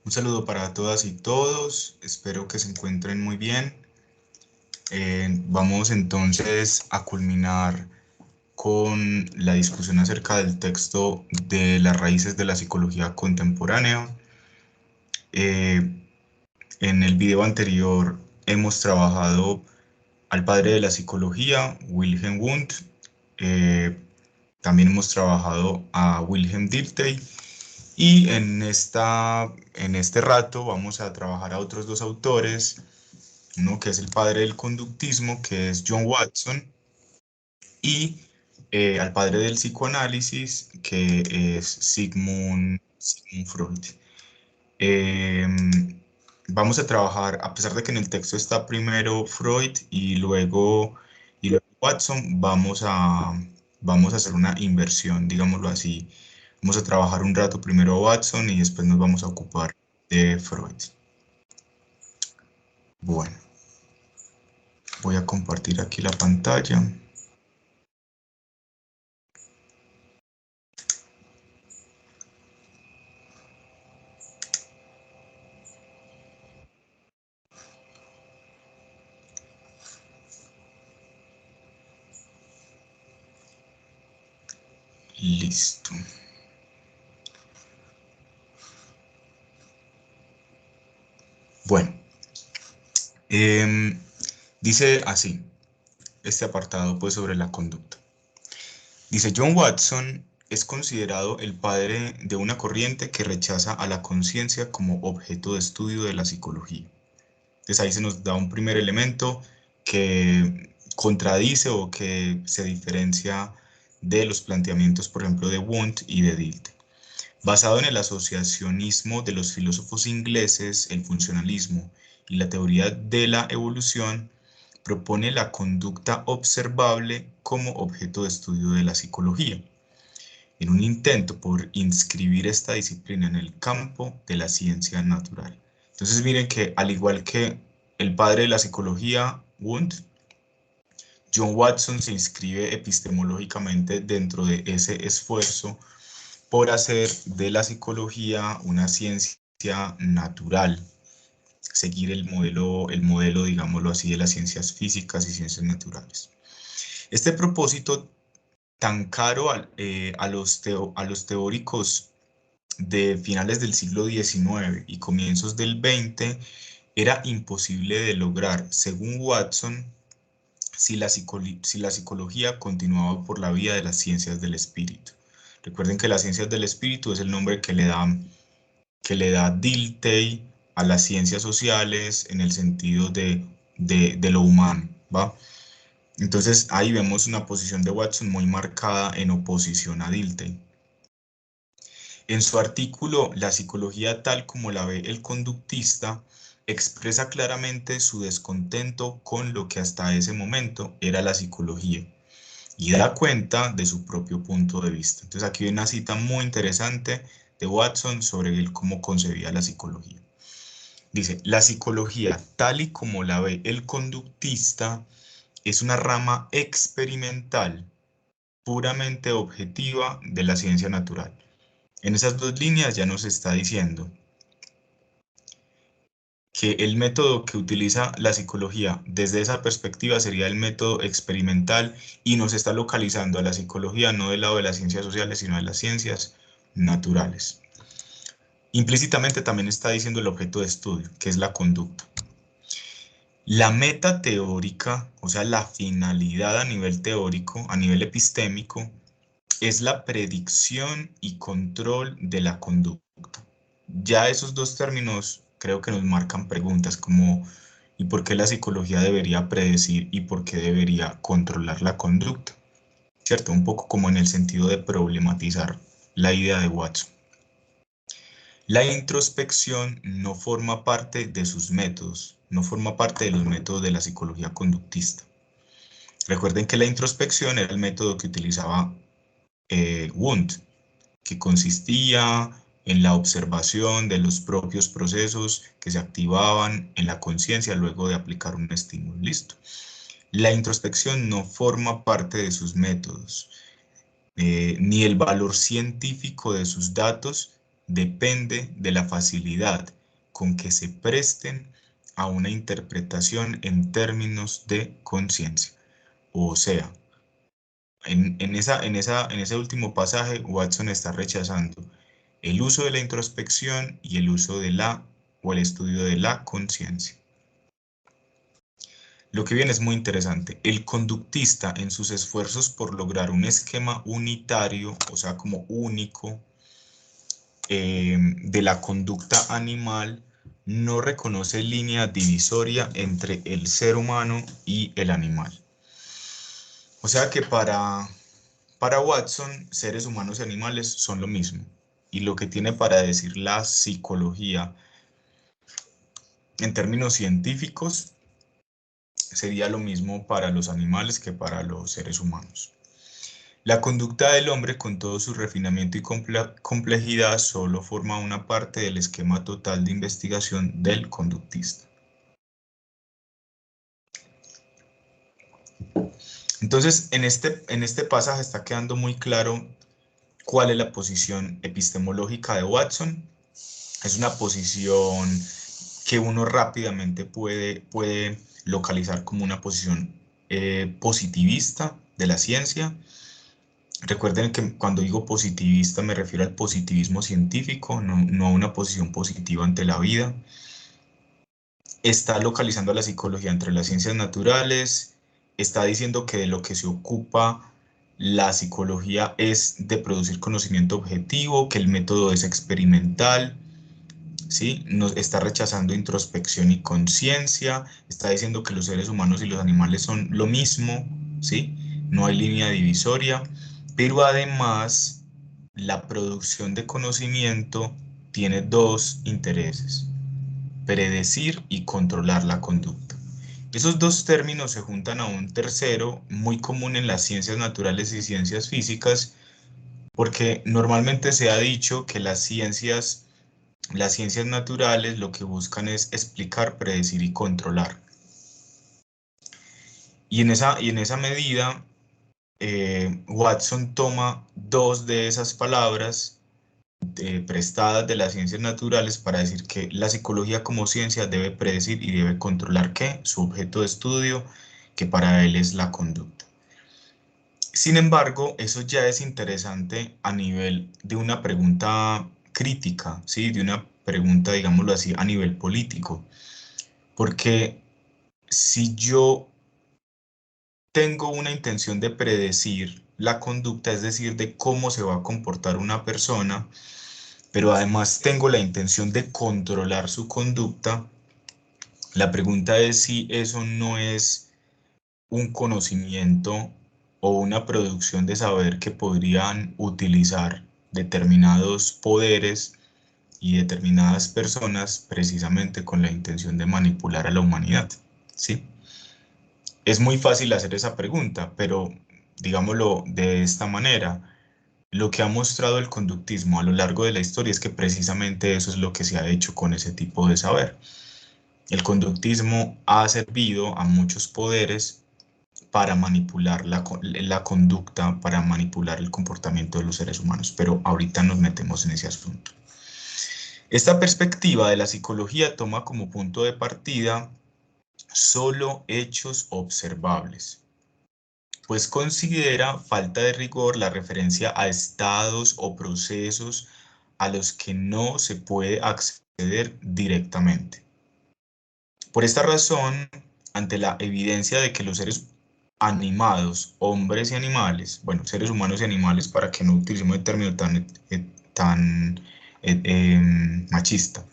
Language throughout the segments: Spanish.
Un saludo para todas y todos, espero que se encuentren muy bien. Vamos entonces a culminar con la discusión acerca del texto de las raíces de la psicología contemporánea. En el video anterior hemos trabajado al padre de la psicología, Wilhelm Wundt. También hemos trabajado a Wilhelm Dilthey. Y en este rato vamos a trabajar a otros dos autores, uno que es el padre del conductismo, que es John Watson, y al padre del psicoanálisis, que es Sigmund Freud. Eh, Vamos a trabajar, a pesar de que en el texto está primero Freud y luego Watson, vamos a hacer una inversión, digámoslo así. Vamos a trabajar un rato primero Watson y después nos vamos a ocupar de Freud. Bueno, voy a compartir aquí la pantalla. Listo. Bueno, dice así, este apartado pues sobre la conducta. Dice, John Watson es considerado el padre de una corriente que rechaza a la conciencia como objeto de estudio de la psicología. Entonces ahí se nos da un primer elemento que contradice o que se diferencia de los planteamientos, por ejemplo, de Wundt y de Dilthey. Basado en el asociacionismo de los filósofos ingleses, el funcionalismo y la teoría de la evolución, propone la conducta observable como objeto de estudio de la psicología, en un intento por inscribir esta disciplina en el campo de la ciencia natural. Entonces miren que al igual que el padre de la psicología, Wundt, John Watson se inscribe epistemológicamente dentro de ese esfuerzo por hacer de la psicología una ciencia natural, seguir el modelo, digámoslo así, de las ciencias físicas y ciencias naturales. Este propósito tan caro a los teóricos de finales del siglo XIX y comienzos del XX era imposible de lograr, según Watson, si la psicología continuaba por la vía de las ciencias del espíritu. Recuerden que las ciencias del espíritu es el nombre que le da Dilthey a las ciencias sociales en el sentido de lo humano, ¿va? Entonces ahí vemos una posición de Watson muy marcada en oposición a Dilthey. En su artículo La psicología tal como la ve el conductista, expresa claramente su descontento con lo que hasta ese momento era la psicología y da cuenta de su propio punto de vista. Entonces aquí hay una cita muy interesante de Watson sobre cómo concebía la psicología. Dice, la psicología tal y como la ve el conductista es una rama experimental, puramente objetiva de la ciencia natural. En esas dos líneas ya nos está diciendo que el método que utiliza la psicología desde esa perspectiva sería el método experimental y nos está localizando a la psicología no del lado de las ciencias sociales, sino de las ciencias naturales. Implícitamente también está diciendo el objeto de estudio, que es la conducta. La meta teórica, o sea, la finalidad a nivel teórico, a nivel epistémico, es la predicción y control de la conducta. Ya esos dos términos creo que nos marcan preguntas como ¿y por qué la psicología debería predecir y por qué debería controlar la conducta? ¿Cierto? Un poco como en el sentido de problematizar la idea de Watson. La introspección no forma parte de sus métodos, no forma parte de los métodos de la psicología conductista. Recuerden que la introspección era el método que utilizaba Wundt, que consistía en la observación de los propios procesos que se activaban en la conciencia luego de aplicar un estímulo. Listo. La introspección no forma parte de sus métodos, ni el valor científico de sus datos depende de la facilidad con que se presten a una interpretación en términos de conciencia. O sea, en ese último pasaje, Watson está rechazando el uso de la introspección y el uso de el estudio de la conciencia. Lo que viene es muy interesante. El conductista, en sus esfuerzos por lograr un esquema unitario, o sea, como único, de la conducta animal, no reconoce línea divisoria entre el ser humano y el animal. O sea que para Watson, seres humanos y animales son lo mismo. Y lo que tiene para decir la psicología en términos científicos sería lo mismo para los animales que para los seres humanos. La conducta del hombre, con todo su refinamiento y complejidad, solo forma una parte del esquema total de investigación del conductista. Entonces, en este pasaje está quedando muy claro cuál es la posición epistemológica de Watson. Es una posición que uno rápidamente puede localizar como una posición positivista de la ciencia. Recuerden que cuando digo positivista me refiero al positivismo científico, no a una posición positiva ante la vida. Está localizando a la psicología entre las ciencias naturales, está diciendo que de lo que se ocupa la psicología es de producir conocimiento objetivo, que el método es experimental, ¿sí? Nos está rechazando introspección y conciencia, está diciendo que los seres humanos y los animales son lo mismo, ¿sí? No hay línea divisoria, pero además la producción de conocimiento tiene dos intereses: predecir y controlar la conducta. Esos dos términos se juntan a un tercero muy común en las ciencias naturales y ciencias físicas, porque normalmente se ha dicho que las ciencias naturales lo que buscan es explicar, predecir y controlar. Y en esa medida, Watson toma dos de esas palabras prestadas de las ciencias naturales para decir que la psicología como ciencia debe predecir y debe controlar ¿qué? Su objeto de estudio, que para él es la conducta. Sin embargo, eso ya es interesante a nivel de una pregunta crítica, ¿sí? De una pregunta, digámoslo así, a nivel político. Porque si yo tengo una intención de predecir la conducta, es decir, de cómo se va a comportar una persona, pero además tengo la intención de controlar su conducta, la pregunta es si eso no es un conocimiento o una producción de saber que podrían utilizar determinados poderes y determinadas personas precisamente con la intención de manipular a la humanidad, ¿sí? Es muy fácil hacer esa pregunta, pero digámoslo de esta manera, lo que ha mostrado el conductismo a lo largo de la historia es que precisamente eso es lo que se ha hecho con ese tipo de saber. El conductismo ha servido a muchos poderes para manipular la conducta, para manipular el comportamiento de los seres humanos, pero ahorita nos metemos en ese asunto. Esta perspectiva de la psicología toma como punto de partida solo hechos observables, pues considera falta de rigor la referencia a estados o procesos a los que no se puede acceder directamente. Por esta razón, ante la evidencia de que los seres animados, hombres y animales, bueno, seres humanos y animales, para que no utilicemos el término tan machista,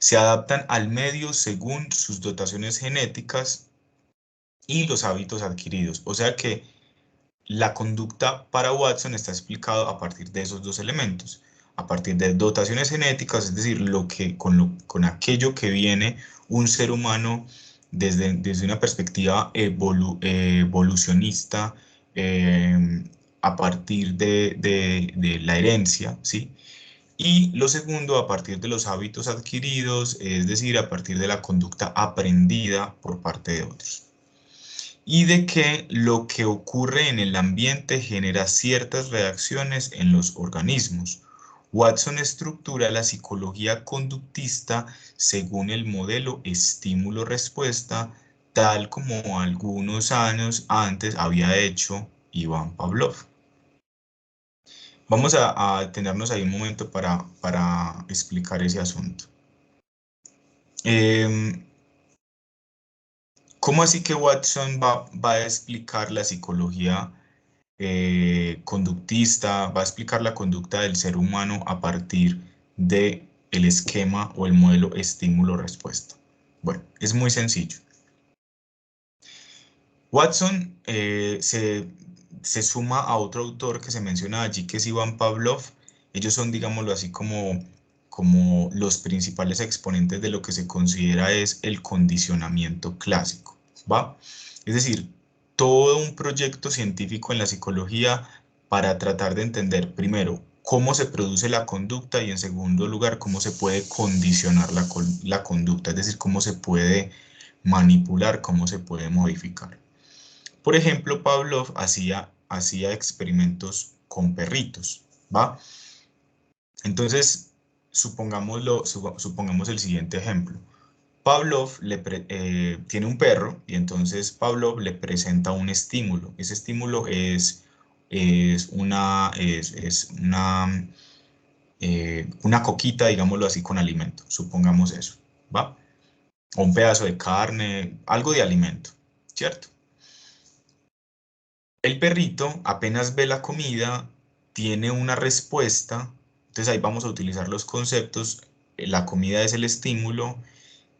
se adaptan al medio según sus dotaciones genéticas y los hábitos adquiridos. O sea que la conducta para Watson está explicada a partir de esos dos elementos, a partir de dotaciones genéticas, es decir, con aquello que viene un ser humano desde una perspectiva evolucionista, a partir de la herencia, ¿sí? Y lo segundo, a partir de los hábitos adquiridos, es decir, a partir de la conducta aprendida por parte de otros. Y de que lo que ocurre en el ambiente genera ciertas reacciones en los organismos, Watson estructura la psicología conductista según el modelo estímulo-respuesta, tal como algunos años antes había hecho Iván Pavlov. Vamos a detenernos ahí un momento para explicar ese asunto. ¿Cómo así que Watson va a explicar la psicología conductista, va a explicar la conducta del ser humano a partir del esquema o el modelo estímulo-respuesta? Bueno, es muy sencillo. Watson se suma a otro autor que se menciona allí, que es Iván Pavlov. Ellos son, digámoslo así, como los principales exponentes de lo que se considera es el condicionamiento clásico, ¿va? Es decir, todo un proyecto científico en la psicología para tratar de entender, primero, cómo se produce la conducta y, en segundo lugar, cómo se puede condicionar la conducta, es decir, cómo se puede manipular, cómo se puede modificar. Por ejemplo, Pavlov hacía experimentos con perritos, ¿va? Entonces, supongamos el siguiente ejemplo. Pavlov tiene un perro y entonces Pavlov le presenta un estímulo. Ese estímulo es una coquita, digámoslo así, con alimento. Supongamos eso, ¿va? O un pedazo de carne, algo de alimento, ¿cierto? El perrito apenas ve la comida, tiene una respuesta, entonces ahí vamos a utilizar los conceptos, la comida es el estímulo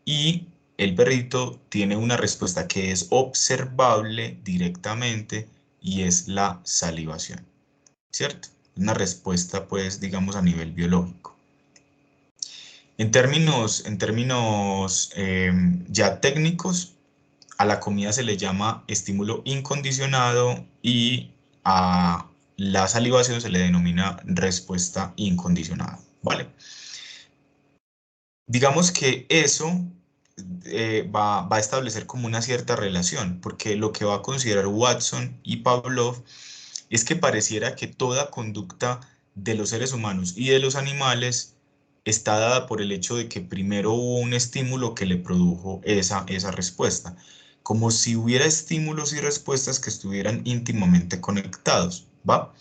y el perrito tiene una respuesta que es observable directamente y es la salivación, ¿cierto? Una respuesta, pues, digamos, a nivel biológico. En términos ya técnicos, a la comida se le llama estímulo incondicionado y a la salivación se le denomina respuesta incondicionada, ¿vale? Digamos que eso va a establecer como una cierta relación, porque lo que va a considerar Watson y Pavlov es que pareciera que toda conducta de los seres humanos y de los animales está dada por el hecho de que primero hubo un estímulo que le produjo esa respuesta, como si hubiera estímulos y respuestas que estuvieran íntimamente conectados, ¿va?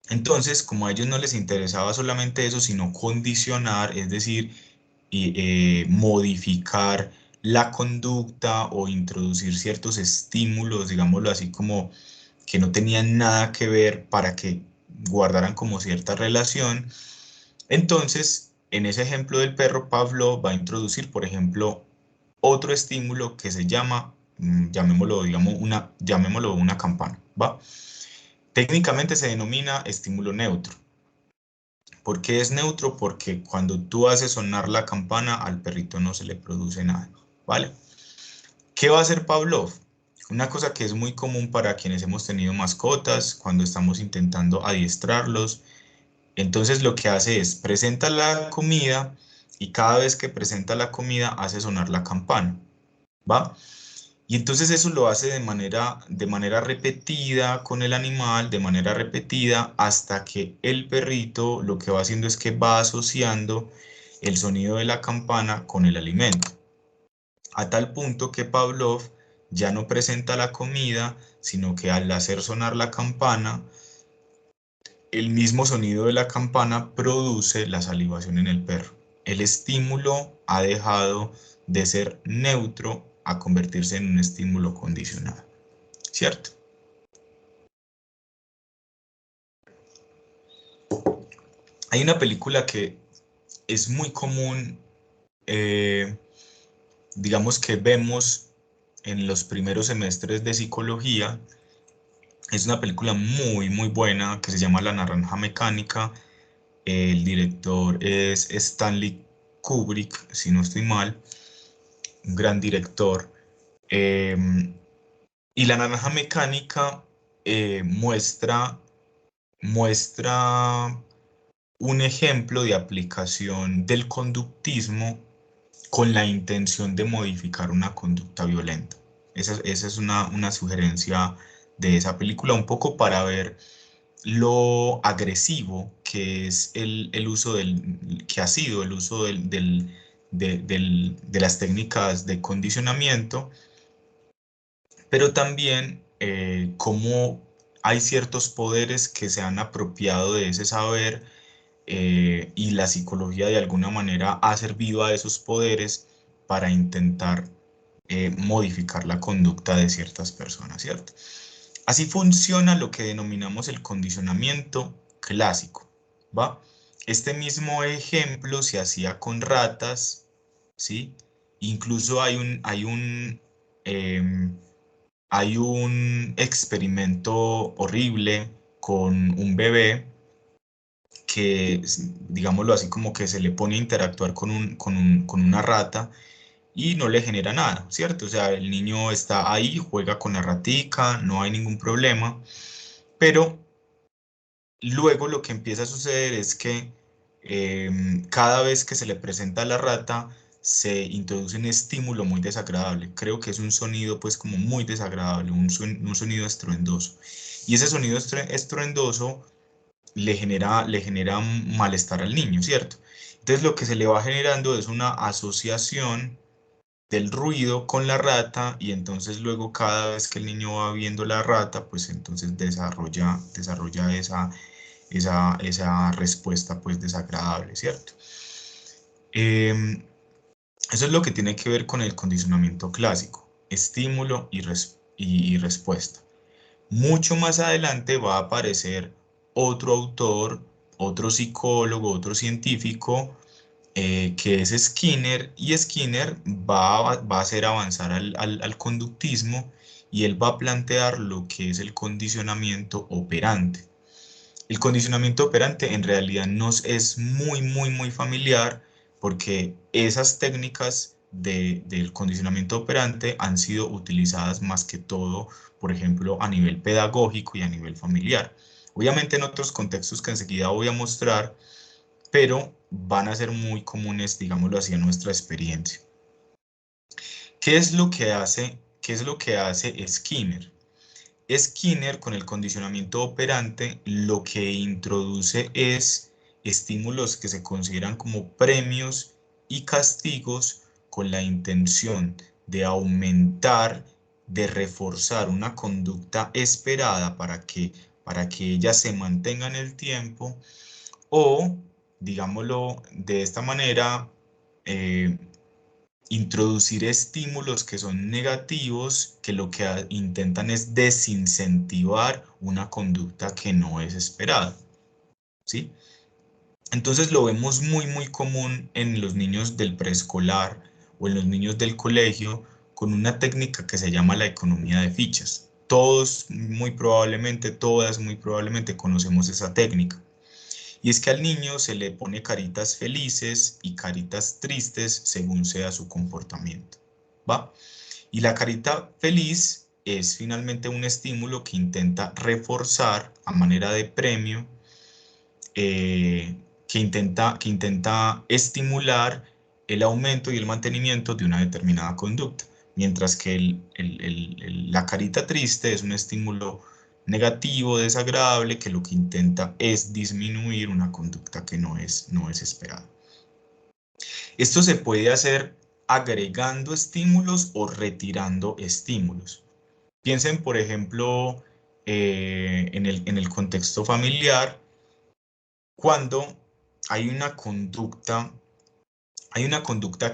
Entonces, como a ellos no les interesaba solamente eso, sino condicionar, es decir, modificar la conducta o introducir ciertos estímulos, digámoslo así, como que no tenían nada que ver para que guardaran como cierta relación. Entonces, en ese ejemplo del perro, Pavlov va a introducir, por ejemplo, otro estímulo que se llama, llamémoslo una campana, ¿va? Técnicamente se denomina estímulo neutro. ¿Por qué es neutro? Porque cuando tú haces sonar la campana, al perrito no se le produce nada, ¿vale? ¿Qué va a hacer Pavlov? Una cosa que es muy común para quienes hemos tenido mascotas, cuando estamos intentando adiestrarlos. Entonces lo que hace es, presenta la comida y cada vez que presenta la comida hace sonar la campana, ¿va? Y entonces eso lo hace de manera repetida con el animal, de manera repetida, hasta que el perrito lo que va haciendo es que va asociando el sonido de la campana con el alimento. A tal punto que Pavlov ya no presenta la comida, sino que al hacer sonar la campana, el mismo sonido de la campana produce la salivación en el perro. El estímulo ha dejado de ser neutro a convertirse en un estímulo condicionado, ¿cierto? Hay una película que es muy común, eh, digamos que vemos en los primeros semestres de psicología. Es una película muy, muy buena que se llama La Naranja Mecánica. El director es Stanley Kubrick, si no estoy mal, un gran director. Y La Naranja Mecánica muestra un ejemplo de aplicación del conductismo con la intención de modificar una conducta violenta. Esa es una sugerencia de esa película, un poco para ver lo agresivo que es el uso que ha sido el uso de las técnicas de condicionamiento, pero también cómo hay ciertos poderes que se han apropiado de ese saber, y la psicología de alguna manera ha servido a esos poderes para intentar modificar la conducta de ciertas personas, ¿cierto? Así funciona lo que denominamos el condicionamiento clásico, ¿va? Este mismo ejemplo se hacía con ratas, ¿sí? Incluso hay un experimento horrible con un bebé que, digámoslo así, como que se le pone a interactuar con una rata y no le genera nada, ¿cierto? O sea, el niño está ahí, juega con la ratica, no hay ningún problema, pero luego lo que empieza a suceder es que cada vez que se le presenta a la rata, se introduce un estímulo muy desagradable. Creo que es un sonido pues como muy desagradable, un sonido estruendoso. Y ese sonido estruendoso le genera un malestar al niño, ¿cierto? Entonces lo que se le va generando es una asociación del ruido con la rata, y entonces luego cada vez que el niño va viendo la rata, pues entonces desarrolla esa respuesta pues desagradable, ¿cierto? Em, Eso es lo que tiene que ver con el condicionamiento clásico, estímulo y respuesta. Mucho más adelante va a aparecer otro autor, otro psicólogo, otro científico, que es Skinner, y Skinner va a hacer avanzar al conductismo, y él va a plantear lo que es el condicionamiento operante. El condicionamiento operante en realidad nos es muy, muy, muy familiar, porque esas técnicas del condicionamiento operante han sido utilizadas más que todo, por ejemplo, a nivel pedagógico y a nivel familiar. Obviamente en otros contextos que enseguida voy a mostrar, pero van a ser muy comunes, digámoslo así, en nuestra experiencia. ¿Qué es lo que hace Skinner? Skinner, con el condicionamiento operante, lo que introduce es estímulos que se consideran como premios y castigos, con la intención de aumentar, de reforzar una conducta esperada para que ella se mantenga en el tiempo, o, digámoslo de esta manera, eh, introducir estímulos que son negativos, que lo que intentan es desincentivar una conducta que no es esperada, ¿sí? Entonces lo vemos muy, muy común en los niños del preescolar o en los niños del colegio, con una técnica que se llama la economía de fichas. Todos, muy probablemente, todas, muy probablemente conocemos esa técnica. Y es que al niño se le pone caritas felices y caritas tristes según sea su comportamiento, ¿va? Y la carita feliz es finalmente un estímulo que intenta reforzar a manera de premio, que intenta estimular el aumento y el mantenimiento de una determinada conducta, mientras que la carita triste es un estímulo negativo, desagradable, que lo que intenta es disminuir una conducta que no es esperada. Esto se puede hacer agregando estímulos o retirando estímulos. Piensen, por ejemplo, en el contexto familiar, cuando hay una conducta,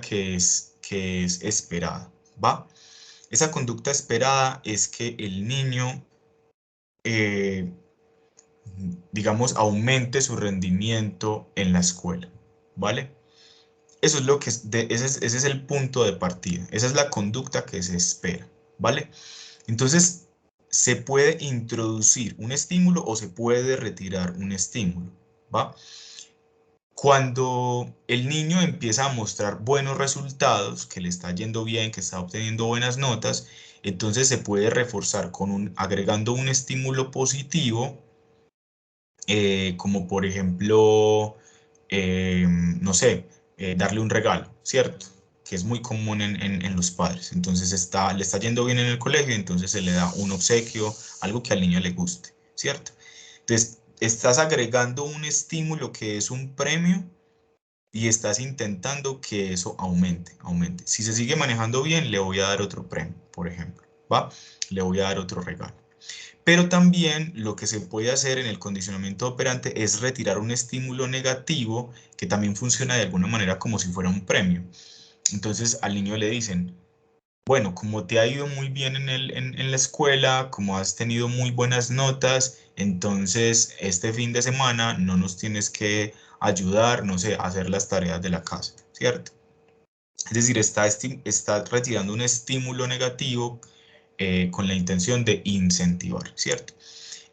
que es esperada, ¿va? Esa conducta esperada es que el niño, eh, digamos, aumente su rendimiento en la escuela, ¿vale? Eso es lo que ese es el punto de partida, esa es la conducta que se espera, ¿vale? Entonces, se puede introducir un estímulo o se puede retirar un estímulo, ¿va? Cuando el niño empieza a mostrar buenos resultados, que le está yendo bien, que está obteniendo buenas notas, entonces se puede reforzar agregando un estímulo positivo, como por ejemplo, no sé, darle un regalo, ¿cierto? Que es muy común en los padres. Entonces le está yendo bien en el colegio, entonces se le da un obsequio, algo que al niño le guste, ¿cierto? Entonces, estás agregando un estímulo que es un premio y estás intentando que eso aumente. Si se sigue manejando bien, le voy a dar otro premio, por ejemplo, ¿va? Le voy a dar otro regalo. Pero también lo que se puede hacer en el condicionamiento operante es retirar un estímulo negativo que también funciona de alguna manera como si fuera un premio. Entonces al niño le dicen, bueno, como te ha ido muy bien en la escuela, como has tenido muy buenas notas, entonces este fin de semana no nos tienes que ayudar, no sé, a hacer las tareas de la casa, ¿cierto? Es decir, está retirando un estímulo negativo con la intención de incentivar, ¿cierto?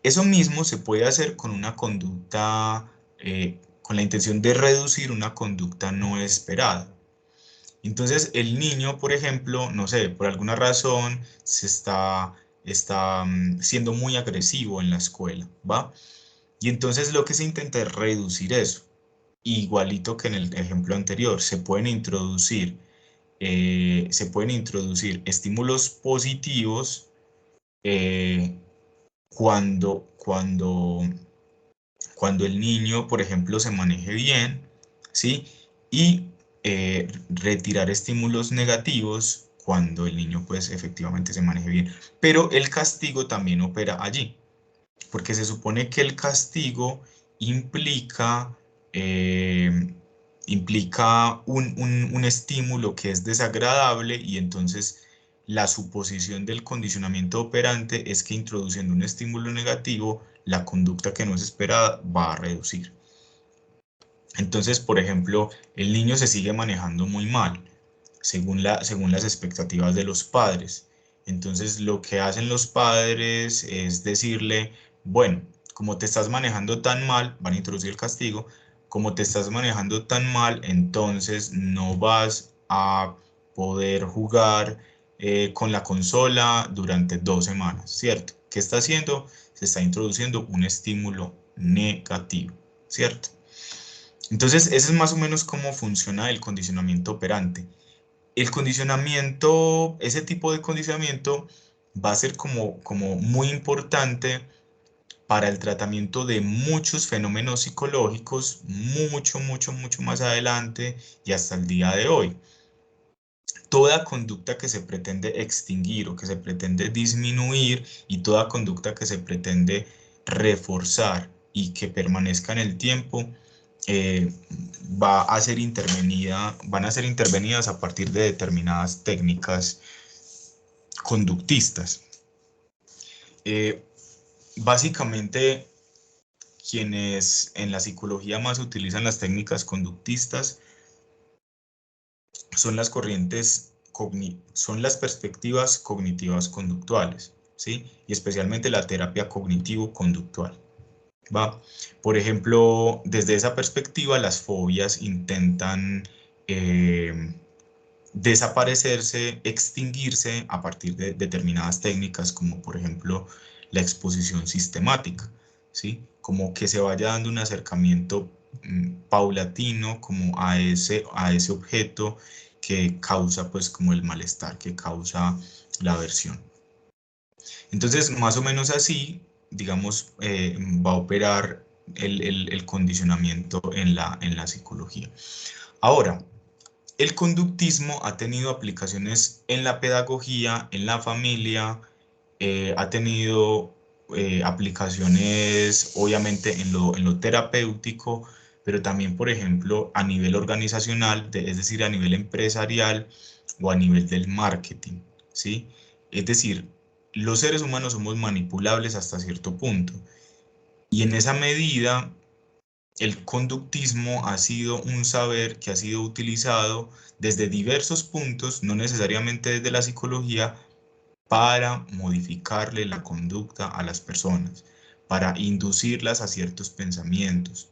Eso mismo se puede hacer con una conducta, con la intención de reducir una conducta no esperada. Entonces, el niño, por ejemplo, no sé, por alguna razón está siendo muy agresivo en la escuela, ¿va? Y entonces lo que se intenta es reducir eso. Igualito que en el ejemplo anterior, se pueden introducir estímulos positivos eh, cuando el niño, por ejemplo, se maneje bien, ¿sí? Y retirar estímulos negativos cuando el niño, pues, efectivamente se maneje bien. Pero el castigo también opera allí, porque se supone que el castigo implica, eh, implica un estímulo que es desagradable y entonces la suposición del condicionamiento operante es que introduciendo un estímulo negativo, la conducta que no es esperada va a reducir. Entonces, por ejemplo, el niño se sigue manejando muy mal, según las expectativas de los padres. Entonces, lo que hacen los padres es decirle, bueno, como te estás manejando tan mal, van a introducir el castigo, como te estás manejando tan mal, entonces no vas a poder jugar con la consola durante 2 semanas, ¿cierto? ¿Qué está haciendo? Se está introduciendo un estímulo negativo, ¿cierto? Entonces, ese es más o menos cómo funciona el condicionamiento operante. Ese tipo de condicionamiento va a ser como muy importante para el tratamiento de muchos fenómenos psicológicos, mucho más adelante y hasta el día de hoy. Toda conducta que se pretende extinguir o que se pretende disminuir y toda conducta que se pretende reforzar y que permanezca en el tiempo, eh, van a ser intervenidas a partir de determinadas técnicas conductistas. Eh, Básicamente, quienes en la psicología más utilizan las técnicas conductistas son son las perspectivas cognitivas conductuales, ¿sí? Y especialmente la terapia cognitivo-conductual. ¿Va? Por ejemplo, desde esa perspectiva, las fobias intentan eh, desaparecerse, extinguirse a partir de determinadas técnicas, como por ejemplo la exposición sistemática, ¿sí? Como que se vaya dando un acercamiento paulatino como a ese objeto que causa pues como el malestar, que causa la aversión. Entonces, más o menos así, digamos, va a operar el condicionamiento en la psicología. Ahora, el conductismo ha tenido aplicaciones en la pedagogía, en la familia, ha tenido aplicaciones obviamente en lo terapéutico, pero también, por ejemplo, a nivel organizacional, es decir, a nivel empresarial o a nivel del marketing, ¿sí? Es decir, los seres humanos somos manipulables hasta cierto punto y en esa medida el conductismo ha sido un saber que ha sido utilizado desde diversos puntos, no necesariamente desde la psicología, para modificarle la conducta a las personas, para inducirlas a ciertos pensamientos,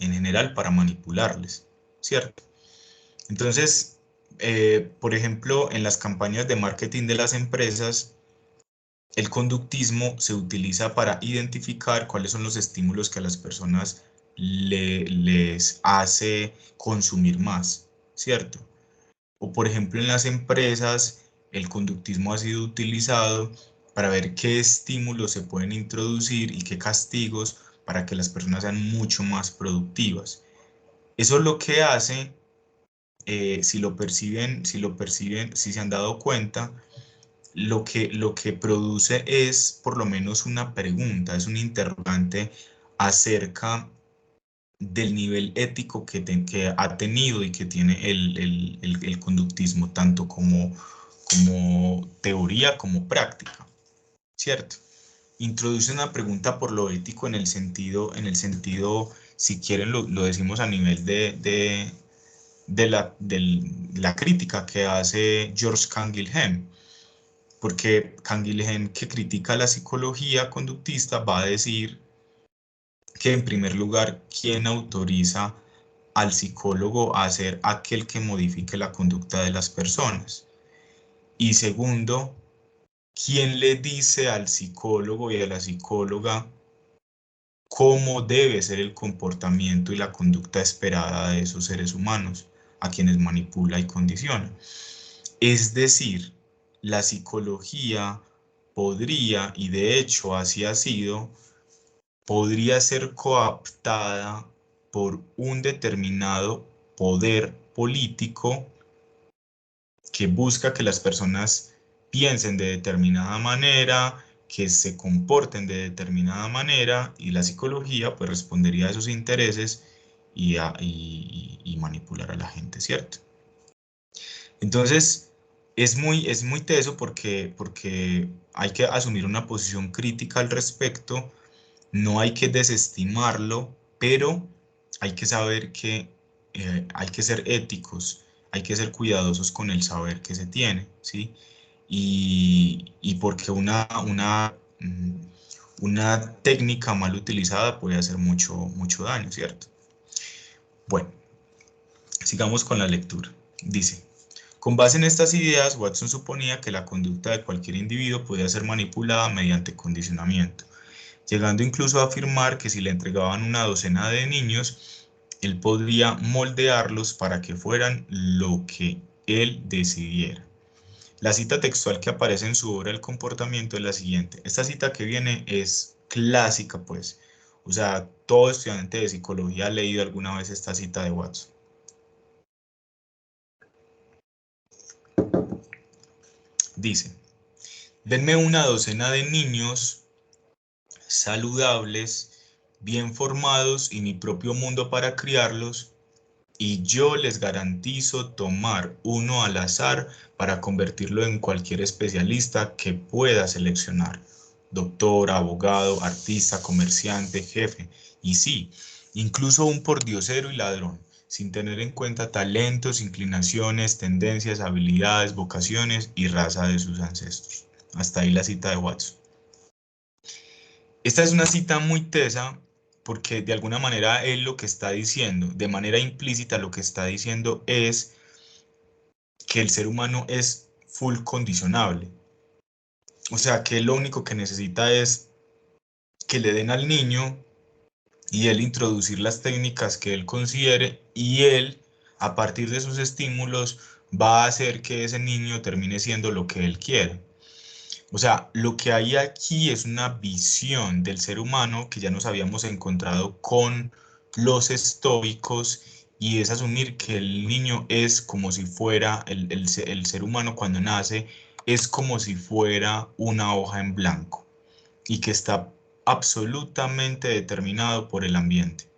en general para manipularles, ¿cierto? Entonces, por ejemplo, en las campañas de marketing de las empresas, el conductismo se utiliza para identificar cuáles son los estímulos que a las personas les hace consumir más, ¿cierto? O por ejemplo en las empresas, el conductismo ha sido utilizado para ver qué estímulos se pueden introducir y qué castigos para que las personas sean mucho más productivas. Eso es lo que hace, si se han dado cuenta, lo que produce es por lo menos una pregunta, es un interrogante acerca del nivel ético que ha tenido y que tiene el conductismo, tanto como teoría como práctica, ¿cierto? Introduce una pregunta por lo ético si quieren, lo decimos a nivel de la crítica que hace George Canguilhem, porque Canguilhem, que critica la psicología conductista, va a decir que en primer lugar, ¿quién autoriza al psicólogo a ser aquel que modifique la conducta de las personas? Y segundo, ¿quién le dice al psicólogo y a la psicóloga cómo debe ser el comportamiento y la conducta esperada de esos seres humanos a quienes manipula y condiciona? Es decir, la psicología podría, y de hecho así ha sido, podría ser cooptada por un determinado poder político que busca que las personas piensen de determinada manera, que se comporten de determinada manera, y la psicología pues respondería a esos intereses y manipular a la gente, ¿cierto? Entonces, es muy teso porque hay que asumir una posición crítica al respecto, no hay que desestimarlo, pero hay que saber que hay que ser éticos, hay que ser cuidadosos con el saber que se tiene, ¿sí? Y porque una técnica mal utilizada puede hacer mucho daño, ¿cierto? Bueno, sigamos con la lectura. Dice, con base en estas ideas, Watson suponía que la conducta de cualquier individuo podía ser manipulada mediante condicionamiento, llegando incluso a afirmar que si le entregaban una docena de niños, él podría moldearlos para que fueran lo que él decidiera. La cita textual que aparece en su obra El comportamiento es la siguiente. Esta cita que viene es clásica, pues. O sea, todo estudiante de psicología ha leído alguna vez esta cita de Watson. Dice, denme una docena de niños saludables, bien formados y mi propio mundo para criarlos, y yo les garantizo tomar uno al azar para convertirlo en cualquier especialista que pueda seleccionar. Doctor, abogado, artista, comerciante, jefe, y sí, incluso un pordiosero y ladrón, sin tener en cuenta talentos, inclinaciones, tendencias, habilidades, vocaciones y raza de sus ancestros. Hasta ahí la cita de Watson. Esta es una cita muy tesa porque de alguna manera él lo que está diciendo, de manera implícita lo que está diciendo es que el ser humano es full condicionable. O sea, que lo único que necesita es que le den al niño y él introducir las técnicas que él considere y él, a partir de sus estímulos, va a hacer que ese niño termine siendo lo que él quiere. O sea, lo que hay aquí es una visión del ser humano que ya nos habíamos encontrado con los estoicos, y es asumir que el niño es como si fuera, el ser humano cuando nace es como si fuera una hoja en blanco y que está absolutamente determinado por el ambiente.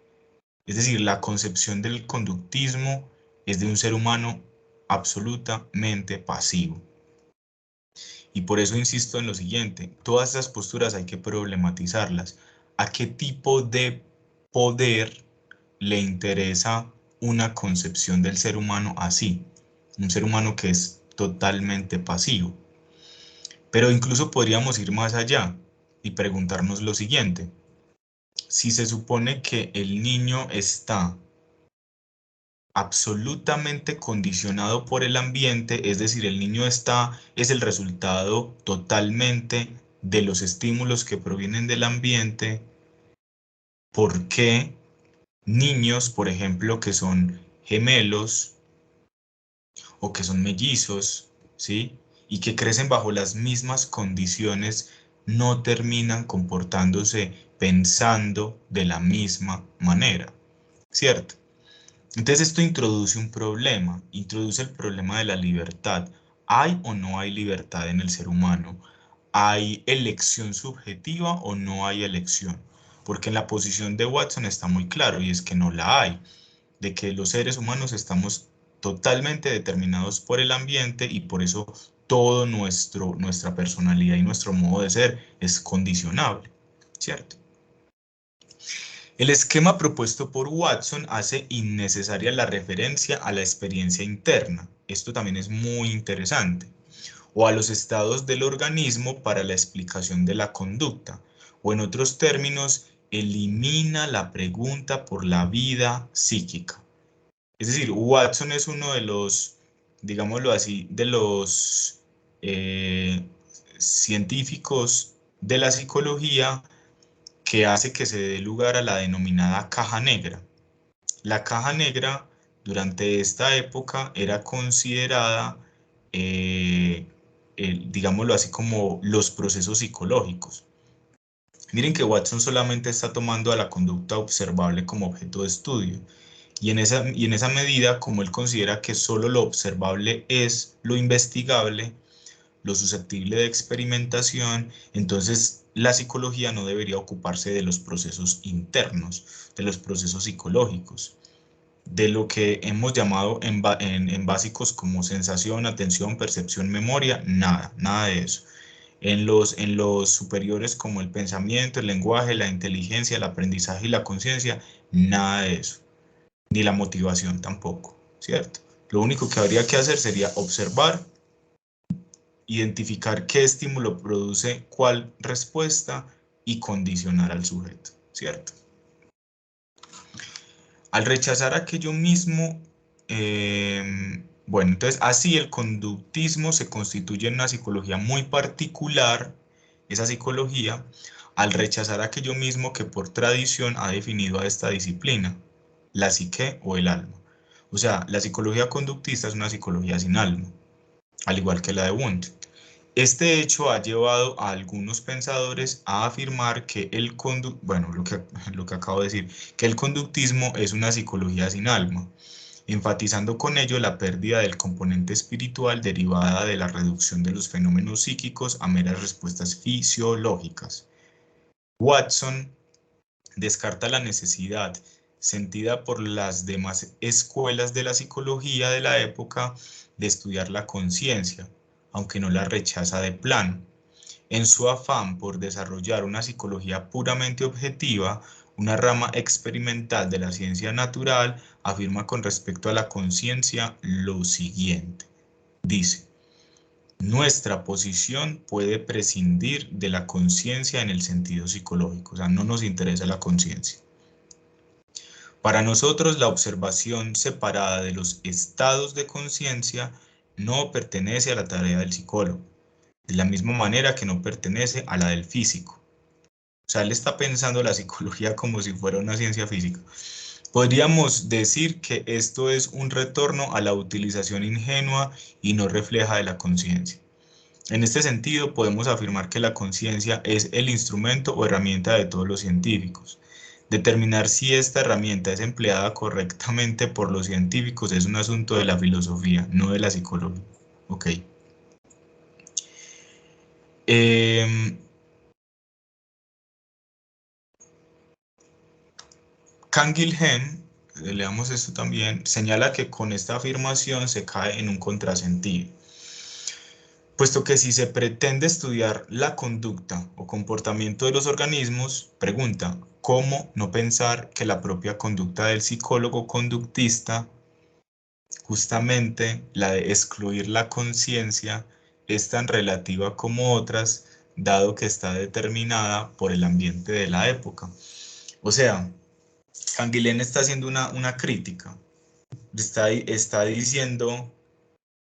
Es decir, la concepción del conductismo es de un ser humano absolutamente pasivo. Y por eso insisto en lo siguiente, todas esas posturas hay que problematizarlas. ¿A qué tipo de poder le interesa una concepción del ser humano así? Un ser humano que es totalmente pasivo. Pero incluso podríamos ir más allá y preguntarnos lo siguiente. Si se supone que el niño está absolutamente condicionado por el ambiente, es decir, el niño es el resultado totalmente de los estímulos que provienen del ambiente, ¿por qué niños, por ejemplo, que son gemelos o que son mellizos, ¿sí? Y que crecen bajo las mismas condiciones no terminan comportándose pensando de la misma manera, ¿cierto? Entonces esto introduce un problema, introduce el problema de la libertad. ¿Hay o no hay libertad en el ser humano? ¿Hay elección subjetiva o no hay elección? Porque en la posición de Watson está muy claro y es que no la hay, de que los seres humanos estamos totalmente determinados por el ambiente y por eso todo nuestra personalidad y nuestro modo de ser es condicionable, ¿cierto? El esquema propuesto por Watson hace innecesaria la referencia a la experiencia interna. Esto también es muy interesante. O a los estados del organismo para la explicación de la conducta. O en otros términos, elimina la pregunta por la vida psíquica. Es decir, Watson es uno de los, digámoslo así, de los científicos de la psicología que hace que se dé lugar a la denominada caja negra. La caja negra durante esta época era considerada, digámoslo así, como los procesos psicológicos. Miren que Watson solamente está tomando a la conducta observable como objeto de estudio. Y en esa medida, como él considera que solo lo observable es lo investigable, lo susceptible de experimentación, entonces la psicología no debería ocuparse de los procesos internos, de los procesos psicológicos, de lo que hemos llamado en básicos como sensación, atención, percepción, memoria, nada de eso. En los superiores como el pensamiento, el lenguaje, la inteligencia, el aprendizaje y la conciencia, nada de eso, ni la motivación tampoco, ¿cierto? Lo único que habría que hacer sería observar, identificar qué estímulo produce cuál respuesta y condicionar al sujeto, ¿cierto? Al rechazar aquello mismo, bueno, entonces así el conductismo se constituye en una psicología muy particular, esa psicología, al rechazar aquello mismo que por tradición ha definido a esta disciplina, la psique o el alma. O sea, la psicología conductista es una psicología sin alma, al igual que la de Wundt. Este hecho ha llevado a algunos pensadores a afirmar que bueno, lo que acabo de decir, que el conductismo es una psicología sin alma, enfatizando con ello la pérdida del componente espiritual derivada de la reducción de los fenómenos psíquicos a meras respuestas fisiológicas. Watson descarta la necesidad sentida por las demás escuelas de la psicología de la época de estudiar la conciencia, aunque no la rechaza de plano. En su afán por desarrollar una psicología puramente objetiva, una rama experimental de la ciencia natural afirma con respecto a la conciencia lo siguiente. Dice, nuestra posición puede prescindir de la conciencia en el sentido psicológico, o sea, no nos interesa la conciencia. Para nosotros, la observación separada de los estados de conciencia no pertenece a la tarea del psicólogo, de la misma manera que no pertenece a la del físico. O sea, él está pensando la psicología como si fuera una ciencia física. Podríamos decir que esto es un retorno a la utilización ingenua y no refleja de la conciencia. En este sentido, podemos afirmar que la conciencia es el instrumento o herramienta de todos los científicos. Determinar si esta herramienta es empleada correctamente por los científicos es un asunto de la filosofía, no de la psicología. Ok. Canguilhem, leamos esto también, señala que con esta afirmación se cae en un contrasentido, puesto que si se pretende estudiar la conducta o comportamiento de los organismos, pregunta, ¿cómo no pensar que la propia conducta del psicólogo conductista, justamente la de excluir la conciencia, es tan relativa como otras, dado que está determinada por el ambiente de la época? O sea, Canguilhem está haciendo una crítica, está diciendo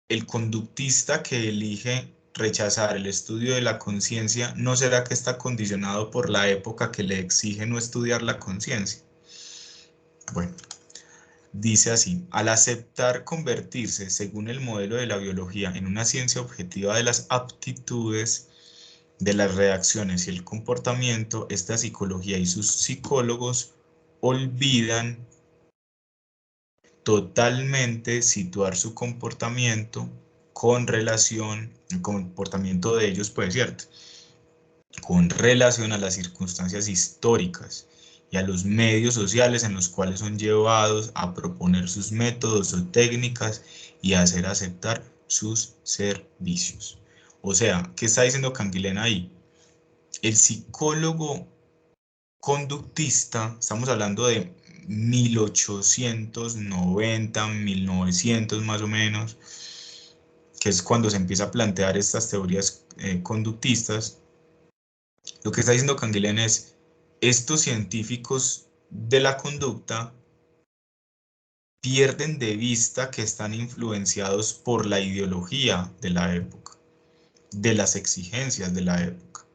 el conductista que elige rechazar el estudio de la conciencia, ¿no será que está condicionado por la época que le exige no estudiar la conciencia? Bueno, dice así, al aceptar convertirse, según el modelo de la biología, en una ciencia objetiva de las aptitudes, de las reacciones y el comportamiento, esta psicología y sus psicólogos olvidan totalmente situar su comportamiento con relación, el comportamiento de ellos, pues, ¿cierto? Con relación a las circunstancias históricas y a los medios sociales en los cuales son llevados a proponer sus métodos o técnicas y a hacer aceptar sus servicios. O sea, ¿qué está diciendo Canguilena ahí? El psicólogo conductista, estamos hablando de 1890, 1900 más o menos, que es cuando se empieza a plantear estas teorías conductistas. Lo que está diciendo Canguilén es, estos científicos de la conducta pierden de vista que están influenciados por la ideología de la época, de las exigencias de la época.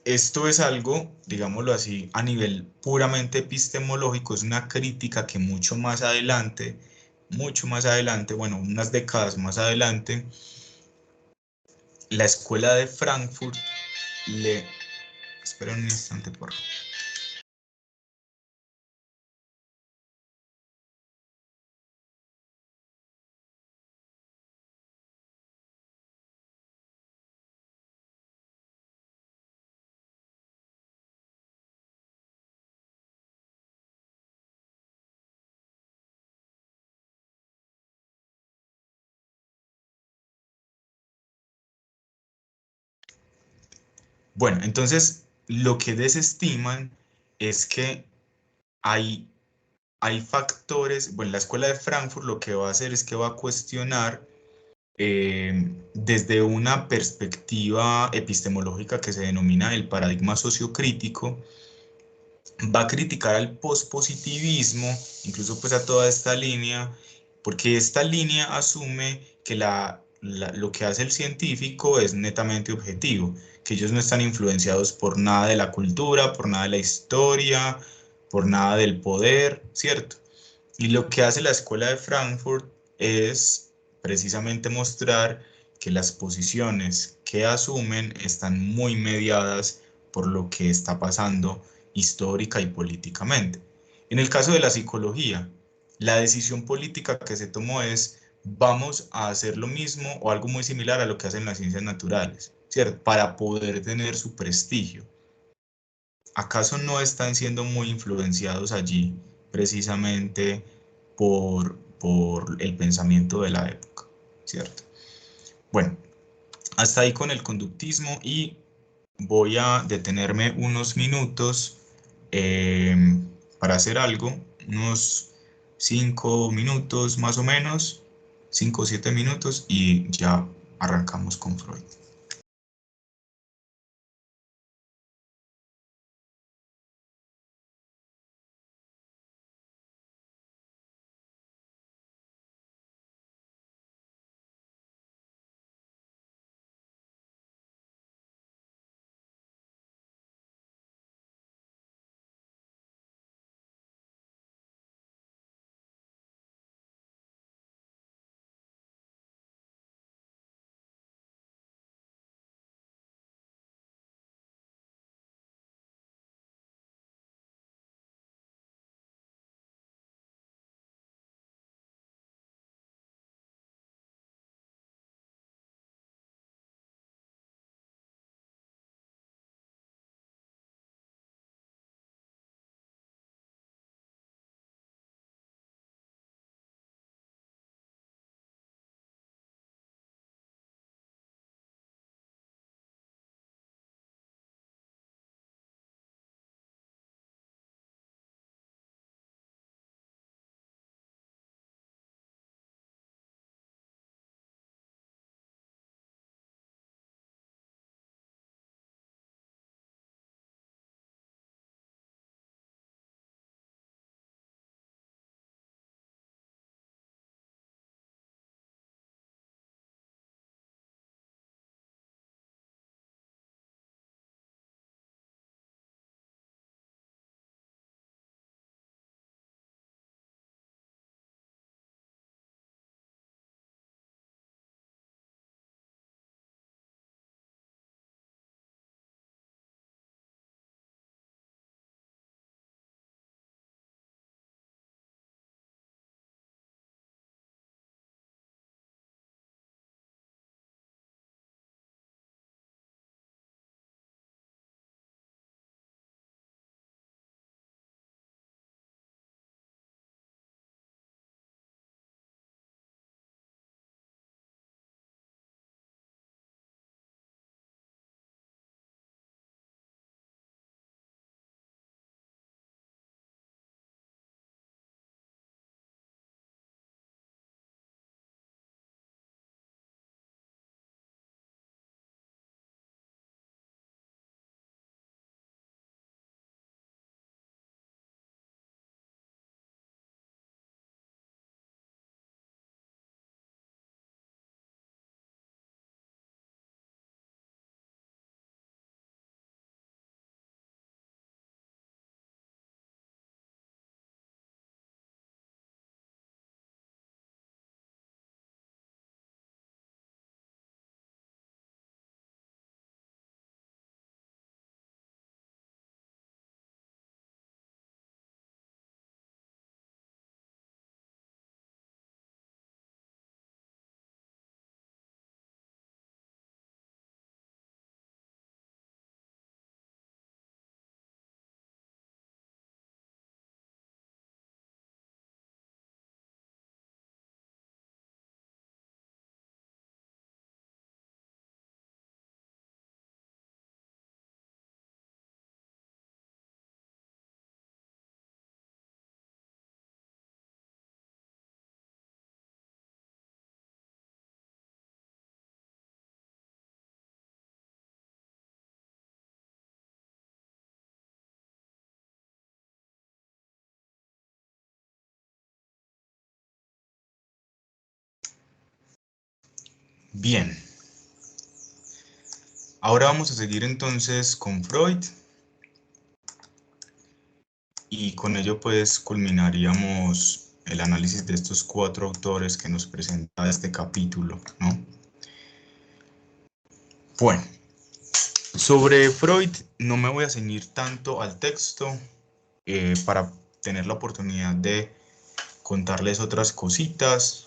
Esto es algo, digámoslo así, a nivel puramente epistemológico, es una crítica que mucho más adelante, bueno, unas décadas más adelante, la escuela de Frankfurt le... Espera un instante, por favor. Bueno, entonces lo que desestiman es que hay, hay factores, bueno, la escuela de Frankfurt lo que va a hacer es que va a cuestionar desde una perspectiva epistemológica que se denomina el paradigma sociocrítico, va a criticar al pospositivismo, incluso pues a toda esta línea, porque esta línea asume que lo que hace el científico es netamente objetivo, que ellos no están influenciados por nada de la cultura, por nada de la historia, por nada del poder, ¿cierto? Y lo que hace la escuela de Frankfurt es precisamente mostrar que las posiciones que asumen están muy mediadas por lo que está pasando histórica y políticamente. En el caso de la psicología, la decisión política que se tomó es vamos a hacer lo mismo o algo muy similar a lo que hacen las ciencias naturales, ¿cierto? Para poder tener su prestigio. ¿Acaso no están siendo muy influenciados allí precisamente por el pensamiento de la época, ¿cierto? Bueno, hasta ahí con el conductismo y voy a detenerme unos minutos eh, para hacer algo, unos 5 minutos más o menos, 5 o 7 minutos y ya arrancamos con Freud. Bien, ahora vamos a seguir entonces con Freud y con ello pues culminaríamos el análisis de estos 4 autores que nos presenta este capítulo, ¿no? Bueno, sobre Freud no me voy a ceñir tanto al texto para tener la oportunidad de contarles otras cositas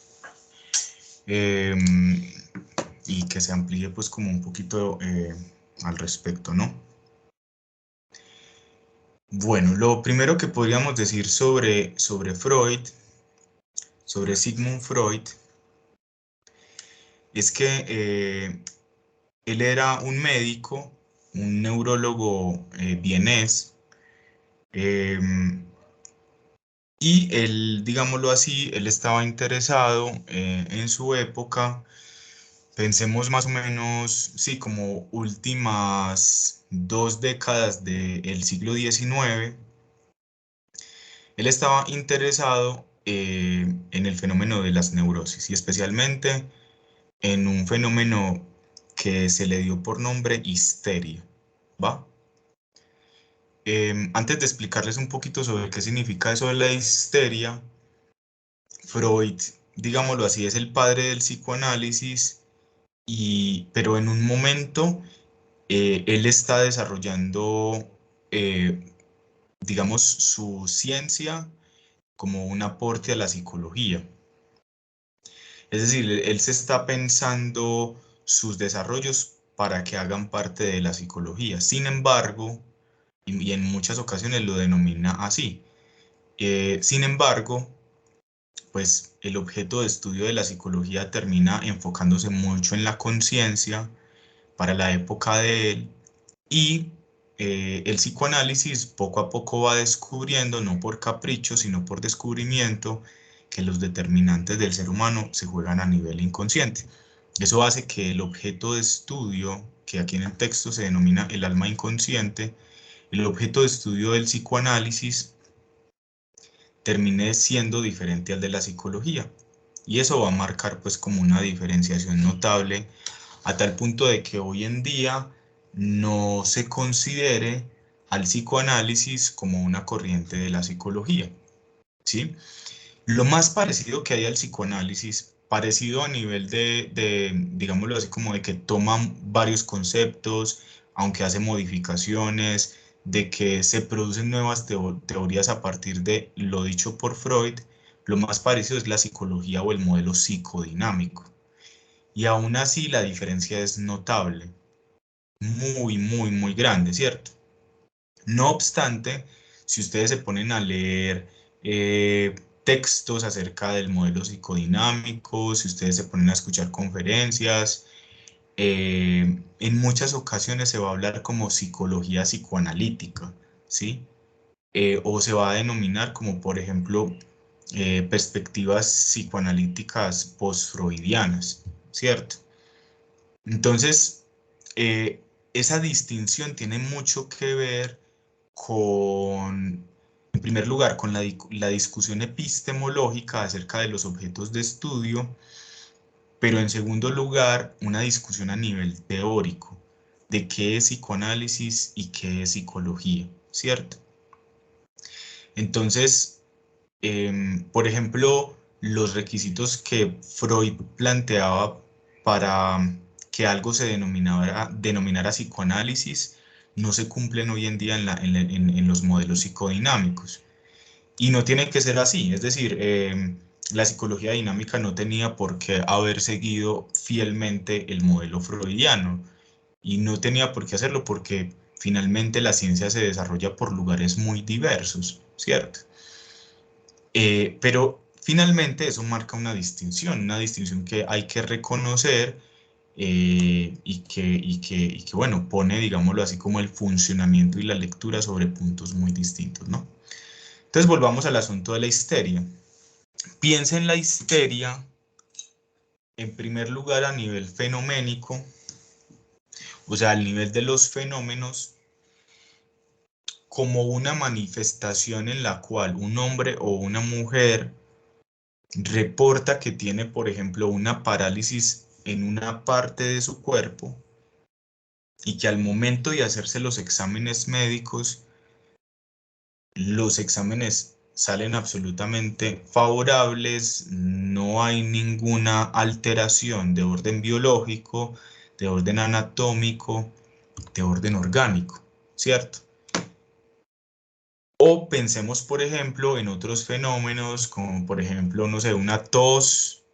y que se amplíe pues como un poquito al respecto, ¿no? Bueno, lo primero que podríamos decir sobre Freud, sobre Sigmund Freud, es que él era un médico, un neurólogo vienés, y él, digámoslo así, él estaba interesado en su época, pensemos más o menos, sí, como últimas 2 décadas del siglo XIX, él estaba interesado en el fenómeno de las neurosis y especialmente en un fenómeno que se le dio por nombre histeria, ¿va? Antes de explicarles un poquito sobre qué significa eso de la histeria, Freud, digámoslo así, es el padre del psicoanálisis, pero en un momento él está desarrollando, digamos, su ciencia como un aporte a la psicología. Es decir, él se está pensando sus desarrollos para que hagan parte de la psicología. Sin embargo, y en muchas ocasiones lo denomina así. Sin embargo, pues el objeto de estudio de la psicología termina enfocándose mucho en la conciencia para la época de él y el psicoanálisis poco a poco va descubriendo, no por capricho, sino por descubrimiento, que los determinantes del ser humano se juegan a nivel inconsciente. Eso hace que el objeto de estudio, que aquí en el texto se denomina el alma inconsciente, el objeto de estudio del psicoanálisis termine siendo diferente al de la psicología. Y eso va a marcar pues como una diferenciación notable a tal punto de que hoy en día no se considere al psicoanálisis como una corriente de la psicología, ¿sí? Lo más parecido que hay al psicoanálisis, parecido a nivel digámoslo así, como de que toman varios conceptos, aunque hace modificaciones, de que se producen nuevas teorías a partir de lo dicho por Freud, lo más parecido es la psicología o el modelo psicodinámico. Y aún así la diferencia es notable, muy, muy, muy grande, ¿cierto? No obstante, si ustedes se ponen a leer textos acerca del modelo psicodinámico, si ustedes se ponen a escuchar conferencias, en muchas ocasiones se va a hablar como psicología psicoanalítica, ¿sí? O se va a denominar como, por ejemplo, perspectivas psicoanalíticas post-freudianas, ¿cierto? Entonces, esa distinción tiene mucho que ver con, en primer lugar, con la discusión epistemológica acerca de los objetos de estudio, pero en segundo lugar, una discusión a nivel teórico de qué es psicoanálisis y qué es psicología, ¿cierto? Entonces, por ejemplo, los requisitos que Freud planteaba para que algo se denominara psicoanálisis no se cumplen hoy en día en los modelos psicodinámicos. Y no tiene que ser así, es decir, la psicología dinámica no tenía por qué haber seguido fielmente el modelo freudiano y no tenía por qué hacerlo porque finalmente la ciencia se desarrolla por lugares muy diversos, ¿cierto? Pero finalmente eso marca una distinción que hay que reconocer y que, bueno, pone, digámoslo así, como el funcionamiento y la lectura sobre puntos muy distintos, ¿no? Entonces volvamos al asunto de la histeria. Piensa en la histeria, en primer lugar, a nivel fenoménico, o sea, al nivel de los fenómenos, como una manifestación en la cual un hombre o una mujer reporta que tiene, por ejemplo, una parálisis en una parte de su cuerpo y que al momento de hacerse los exámenes médicos, los exámenes salen absolutamente favorables, no hay ninguna alteración de orden biológico, de orden anatómico, de orden orgánico, ¿cierto? O pensemos, por ejemplo, en otros fenómenos, como por ejemplo, no sé, una tos,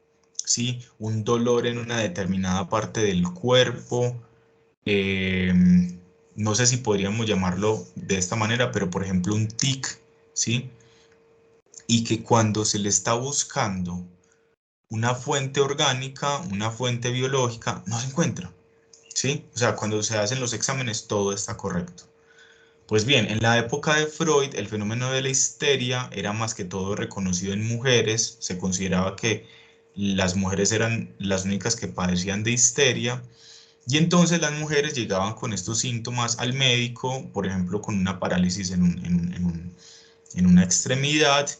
¿sí? Un dolor en una determinada parte del cuerpo. No sé si podríamos llamarlo de esta manera, pero por ejemplo un tic, ¿sí? Y que cuando se le está buscando una fuente orgánica, una fuente biológica, no se encuentra, ¿sí? O sea, cuando se hacen los exámenes todo está correcto. Pues bien, en la época de Freud, el fenómeno de la histeria era más que todo reconocido en mujeres. Se consideraba que las mujeres eran las únicas que padecían de histeria. Y entonces las mujeres llegaban con estos síntomas al médico, por ejemplo, con una parálisis en una extremidad.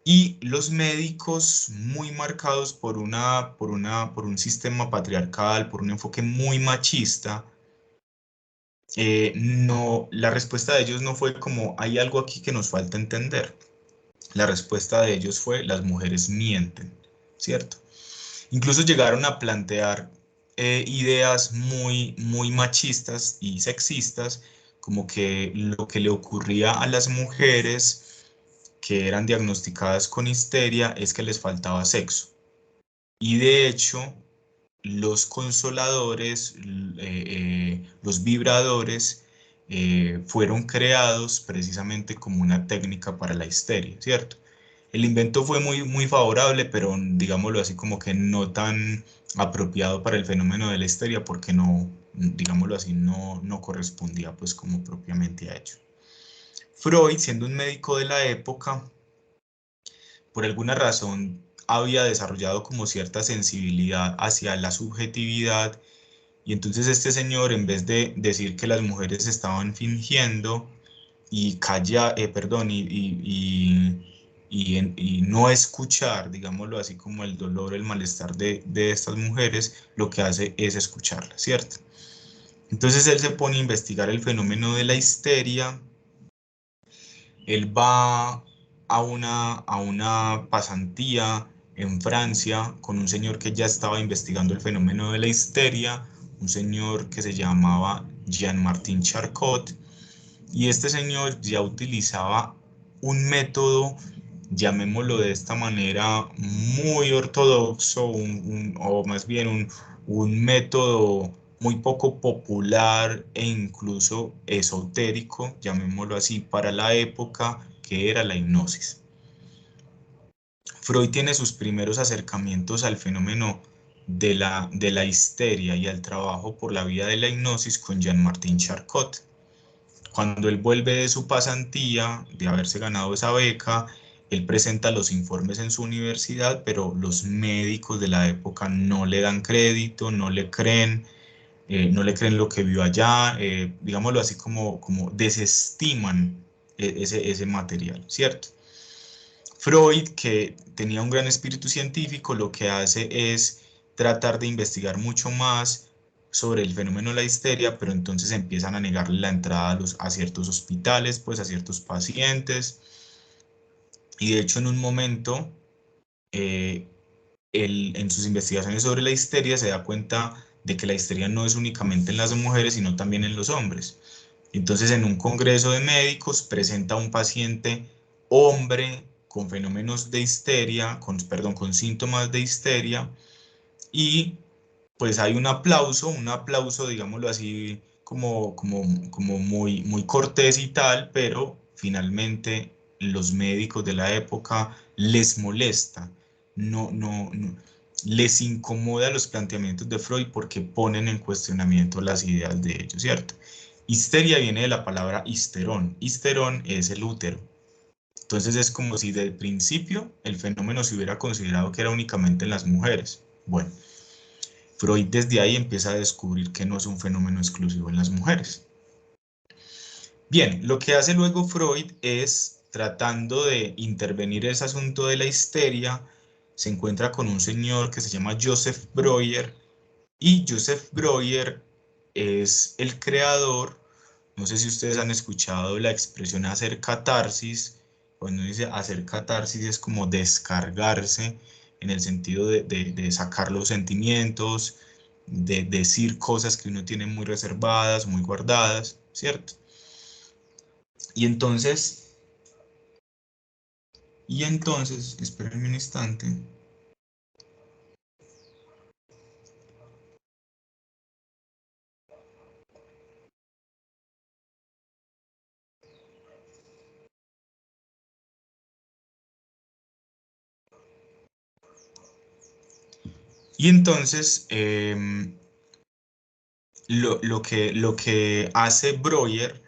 Y los médicos, muy marcados por un sistema patriarcal, por un enfoque muy machista, no, la respuesta de ellos no fue como, hay algo aquí que nos falta entender. La respuesta de ellos fue, las mujeres mienten, ¿cierto? Incluso llegaron a plantear ideas muy machistas y sexistas, como que lo que le ocurría a las mujeres que eran diagnosticadas con histeria es que les faltaba sexo. Y de hecho, los consoladores, los vibradores, fueron creados precisamente como una técnica para la histeria, ¿cierto? El invento fue muy favorable, pero digámoslo así como que no tan apropiado para el fenómeno de la histeria, porque no, digámoslo así, no correspondía pues como propiamente a ello. Freud, siendo un médico de la época, por alguna razón había desarrollado como cierta sensibilidad hacia la subjetividad y entonces este señor, en vez de decir que las mujeres estaban fingiendo y perdón, y no escuchar, digámoslo así, como el dolor, el malestar de estas mujeres, lo que hace es escucharlas, ¿cierto? Entonces él se pone a investigar el fenómeno de la histeria. Él va a una pasantía en Francia con un señor que ya estaba investigando el fenómeno de la histeria, un señor que se llamaba Jean-Martin Charcot, y este señor ya utilizaba un método, llamémoslo de esta manera, muy ortodoxo, o más bien un método muy poco popular e incluso esotérico, llamémoslo así, para la época, que era la hipnosis. Freud tiene sus primeros acercamientos al fenómeno de la histeria y al trabajo por la vía de la hipnosis con Jean-Martin Charcot. Cuando él vuelve de su pasantía, de haberse ganado esa beca, él presenta los informes en su universidad, pero los médicos de la época no le dan crédito, no le creen lo que vio allá, digámoslo así como desestiman ese material, ¿cierto? Freud, que tenía un gran espíritu científico, lo que hace es tratar de investigar mucho más sobre el fenómeno de la histeria, pero entonces empiezan a negarle la entrada a ciertos hospitales, pues a ciertos pacientes. Y de hecho en un momento, eh, en sus investigaciones sobre la histeria se da cuenta de que la histeria no es únicamente en las mujeres, sino también en los hombres. Entonces, en un congreso de médicos presenta a un paciente hombre con fenómenos de histeria, perdón, con síntomas de histeria, y pues hay un aplauso, digámoslo así, como muy cortés y tal, pero finalmente los médicos de la época les molesta, no, les incomoda los planteamientos de Freud porque ponen en cuestionamiento las ideas de ellos, ¿cierto? Histeria viene de la palabra histerón. Histerón es el útero. Entonces es como si del principio el fenómeno se hubiera considerado que era únicamente en las mujeres. Bueno, Freud desde ahí empieza a descubrir que no es un fenómeno exclusivo en las mujeres. Bien, lo que hace luego Freud es, tratando de intervenir ese asunto de la histeria, se encuentra con un señor que se llama Joseph Breuer, Y Joseph Breuer es el creador. No sé si ustedes han escuchado la expresión hacer catarsis. Cuando dice hacer catarsis es como descargarse en el sentido de sacar los sentimientos, de decir cosas que uno tiene muy reservadas, muy guardadas, ¿cierto? Y entonces, espérenme un instante. Y entonces, lo que hace Breuer,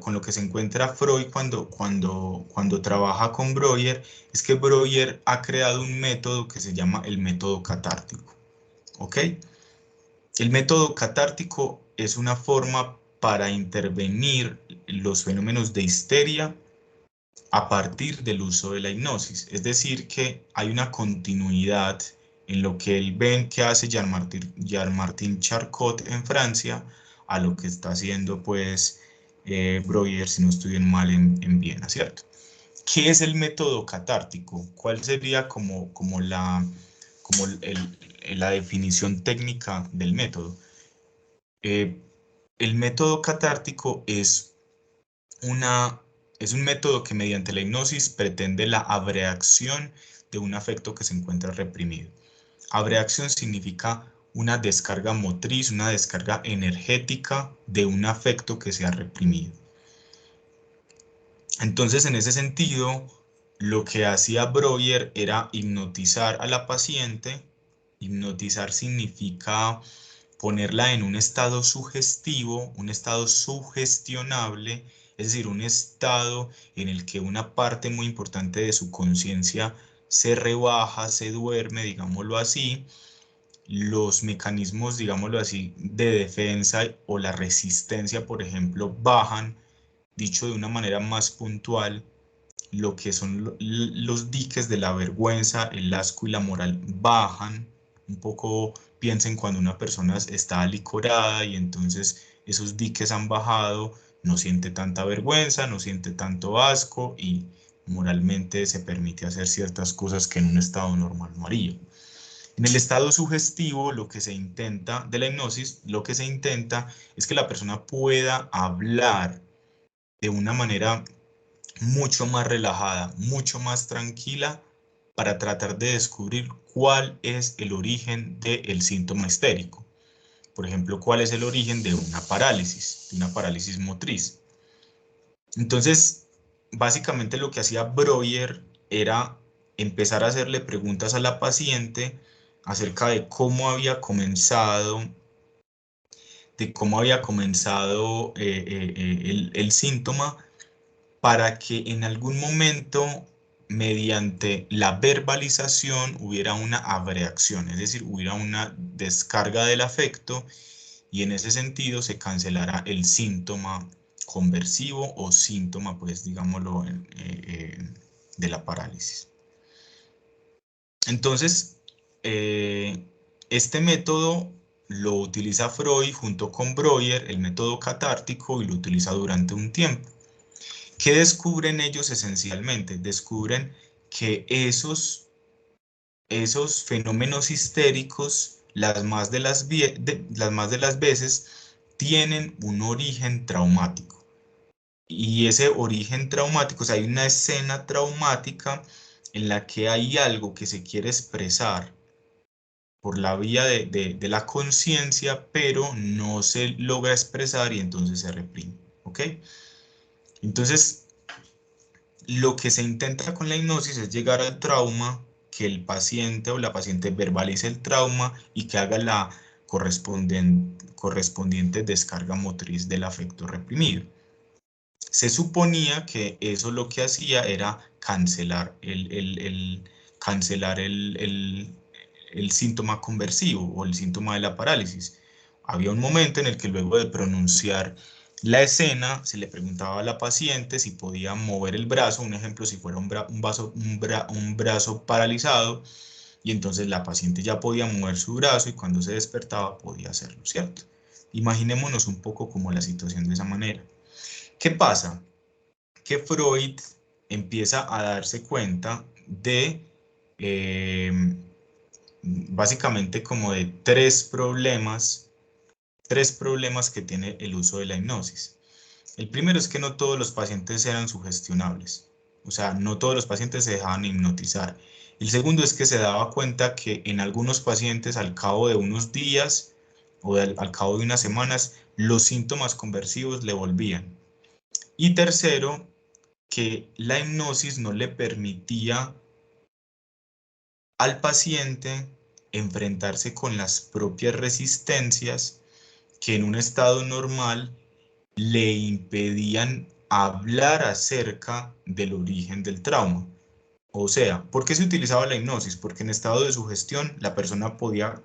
con lo que se encuentra Freud cuando trabaja con Breuer, es que Breuer ha creado un método que se llama el método catártico. ¿Ok? El método catártico es una forma para intervenir los fenómenos de histeria a partir del uso de la hipnosis. Es decir, que hay una continuidad en lo que él ven que hace Jean-Martin Charcot en Francia a lo que está haciendo pues Breuer, si no estoy mal, en Viena, ¿cierto? ¿Qué es el método catártico? ¿Cuál sería la definición técnica del método? Eh, el método catártico una, es un método que mediante la hipnosis pretende la abreacción de un afecto que se encuentra reprimido. Abreacción significa una descarga motriz, una descarga energética de un afecto que se ha reprimido. Entonces, en ese sentido, lo que hacía Breuer era hipnotizar a la paciente. Hipnotizar significa ponerla en un estado sugestivo, un estado sugestionable, es decir, un estado en el que una parte muy importante de su conciencia se rebaja, se duerme, digámoslo así, los mecanismos, digámoslo así, de defensa o la resistencia, por ejemplo, bajan, dicho de una manera más puntual, lo que son los diques de la vergüenza, el asco y la moral bajan. Un poco piensen cuando una persona está alicorada y entonces esos diques han bajado, no siente tanta vergüenza, no siente tanto asco y moralmente se permite hacer ciertas cosas que en un estado normal no haría. En el estado sugestivo, lo que se intenta, de la hipnosis, lo que se intenta es que la persona pueda hablar de una manera mucho más relajada, mucho más tranquila para tratar de descubrir cuál es el origen del síntoma histérico. Por ejemplo, cuál es el origen de una parálisis motriz. Entonces, básicamente lo que hacía Breuer era empezar a hacerle preguntas a la paciente acerca de cómo había comenzado el síntoma para que en algún momento, mediante la verbalización, hubiera una abreacción, es decir, hubiera una descarga del afecto y en ese sentido se cancelara el síntoma conversivo o síntoma, pues digámoslo, de la parálisis. Entonces, este método lo utiliza Freud junto con Breuer, el método catártico, y lo utiliza durante un tiempo. ¿Qué descubren ellos esencialmente? Descubren que esos fenómenos histéricos, las más de las veces, tienen un origen traumático. Y ese origen traumático, o sea, hay una escena traumática en la que hay algo que se quiere expresar por la vía de la conciencia, pero no se logra expresar y entonces se reprime. ¿Ok? Entonces, lo que se intenta con la hipnosis es llegar al trauma, que el paciente o la paciente verbalice el trauma y que haga la correspondiente descarga motriz del afecto reprimido. Se suponía que eso lo que hacía era cancelar el síntoma conversivo o el síntoma de la parálisis. Había un momento en el que luego de pronunciar la escena, se le preguntaba a la paciente si podía mover el brazo, un ejemplo, si fuera un brazo paralizado, y entonces la paciente ya podía mover su brazo y cuando se despertaba podía hacerlo, ¿cierto? Imaginémonos un poco como la situación de esa manera. ¿Qué pasa? Que Freud empieza a darse cuenta de básicamente como de tres problemas que tiene el uso de la hipnosis. El primero es que no todos los pacientes eran sugestionables, o sea, no todos los pacientes se dejaban hipnotizar. El segundo es que se daba cuenta que en algunos pacientes al cabo de unos días o al cabo de unas semanas los síntomas conversivos le volvían. Y tercero, que la hipnosis no le permitía al paciente enfrentarse con las propias resistencias que en un estado normal le impedían hablar acerca del origen del trauma. O sea, ¿por qué se utilizaba la hipnosis? Porque en estado de sugestión la persona podía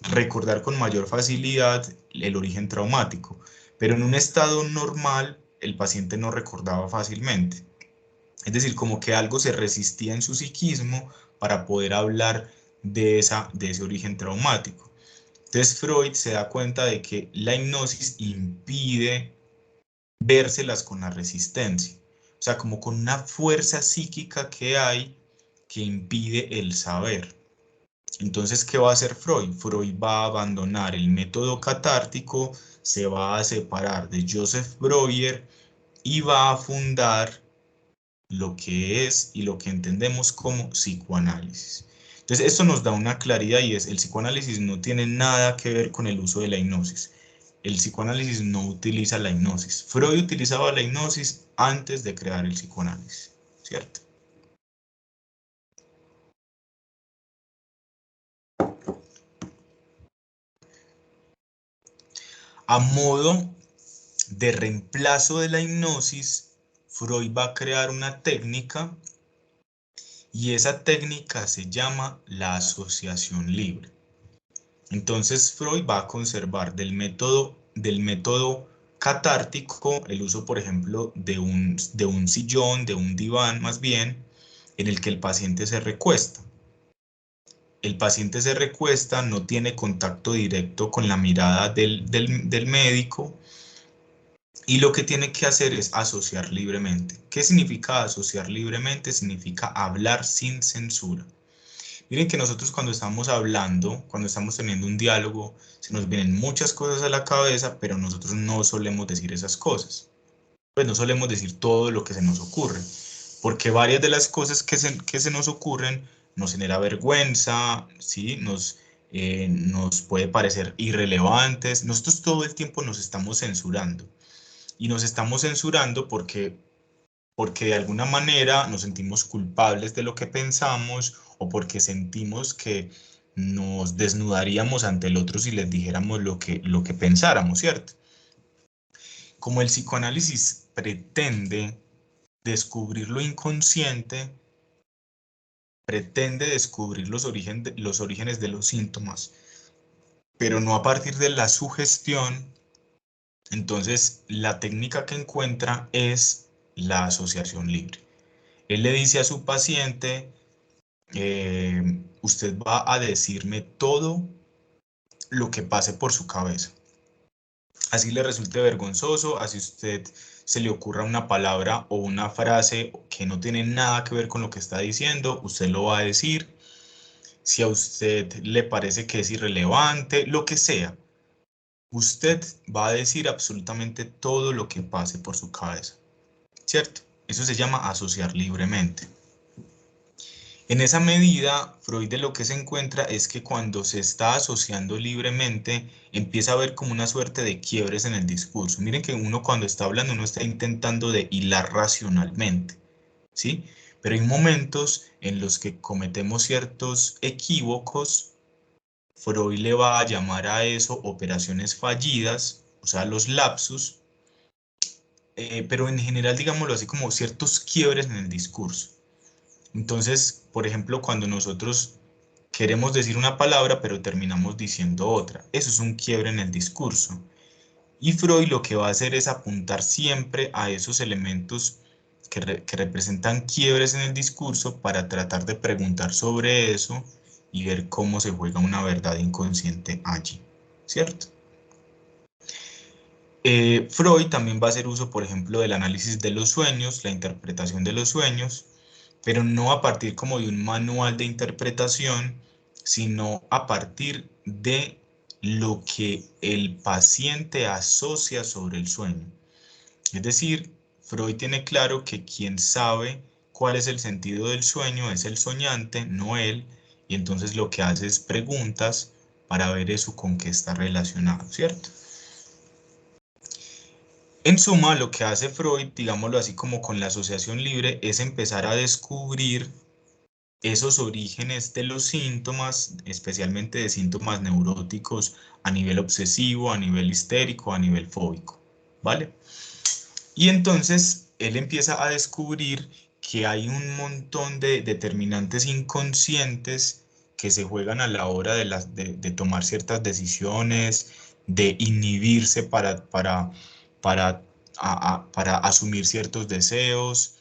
recordar con mayor facilidad el origen traumático, pero en un estado normal el paciente no recordaba fácilmente. Es decir, como que algo se resistía en su psiquismo para poder hablar de ese origen traumático. Entonces Freud se da cuenta de que la hipnosis impide vérselas con la resistencia, o sea, como con una fuerza psíquica que hay que impide el saber. Entonces, ¿qué va a hacer Freud? Freud va a abandonar el método catártico, se va a separar de Joseph Breuer y va a fundar lo que es y lo que entendemos como psicoanálisis. Entonces, esto nos da una claridad y es, el psicoanálisis no tiene nada que ver con el uso de la hipnosis. El psicoanálisis no utiliza la hipnosis. Freud utilizaba la hipnosis antes de crear el psicoanálisis, ¿cierto? A modo de reemplazo de la hipnosis, Freud va a crear una técnica y esa técnica se llama la asociación libre. Entonces Freud va a conservar del método catártico el uso, por ejemplo, de un sillón, de un diván más bien, en el que el paciente se recuesta. El paciente se recuesta, no tiene contacto directo con la mirada del médico y lo que tiene que hacer es asociar libremente. ¿Qué significa asociar libremente? Significa hablar sin censura. Miren que nosotros cuando estamos hablando, cuando estamos teniendo un diálogo, se nos vienen muchas cosas a la cabeza, pero nosotros no solemos decir esas cosas. Pues no solemos decir todo lo que se nos ocurre, porque varias de las cosas que se nos ocurren nos genera vergüenza, ¿sí? Nos puede parecer irrelevantes. Nosotros todo el tiempo nos estamos censurando. Y nos estamos censurando porque de alguna manera nos sentimos culpables de lo que pensamos o porque sentimos que nos desnudaríamos ante el otro si les dijéramos lo que pensáramos, ¿cierto? Como el psicoanálisis pretende descubrir lo inconsciente, pretende descubrir los orígenes de los síntomas, pero no a partir de la sugestión, entonces la técnica que encuentra es la asociación libre. Él le dice a su paciente, usted va a decirme todo lo que pase por su cabeza. Así le resulte vergonzoso, así usted se le ocurra una palabra o una frase que no tiene nada que ver con lo que está diciendo, usted lo va a decir. Si a usted le parece que es irrelevante, lo que sea, usted va a decir absolutamente todo lo que pase por su cabeza, ¿cierto? Eso se llama asociar libremente. En esa medida, Freud de lo que se encuentra es que cuando se está asociando libremente, empieza a haber como una suerte de quiebres en el discurso. Miren que uno cuando está hablando, uno está intentando de hilar racionalmente, ¿sí? Pero hay momentos en los que cometemos ciertos equívocos. Freud le va a llamar a eso operaciones fallidas, o sea, los lapsus, pero en general, digámoslo así, como ciertos quiebres en el discurso. Entonces, por ejemplo, cuando nosotros queremos decir una palabra, pero terminamos diciendo otra, eso es un quiebre en el discurso. Y Freud lo que va a hacer es apuntar siempre a esos elementos que representan quiebres en el discurso para tratar de preguntar sobre eso y ver cómo se juega una verdad inconsciente allí, ¿cierto? Freud también va a hacer uso, por ejemplo, del análisis de los sueños, la interpretación de los sueños, pero no a partir como de un manual de interpretación, sino a partir de lo que el paciente asocia sobre el sueño. Es decir, Freud tiene claro que quien sabe cuál es el sentido del sueño es el soñante, no él, y entonces lo que hace es preguntas para ver eso con qué está relacionado, ¿cierto? En suma, lo que hace Freud, digámoslo así como con la asociación libre, es empezar a descubrir esos orígenes de los síntomas, especialmente de síntomas neuróticos a nivel obsesivo, a nivel histérico, a nivel fóbico, ¿vale? Y entonces él empieza a descubrir que hay un montón de determinantes inconscientes que se juegan a la hora de tomar ciertas decisiones, de inhibirse para asumir ciertos deseos,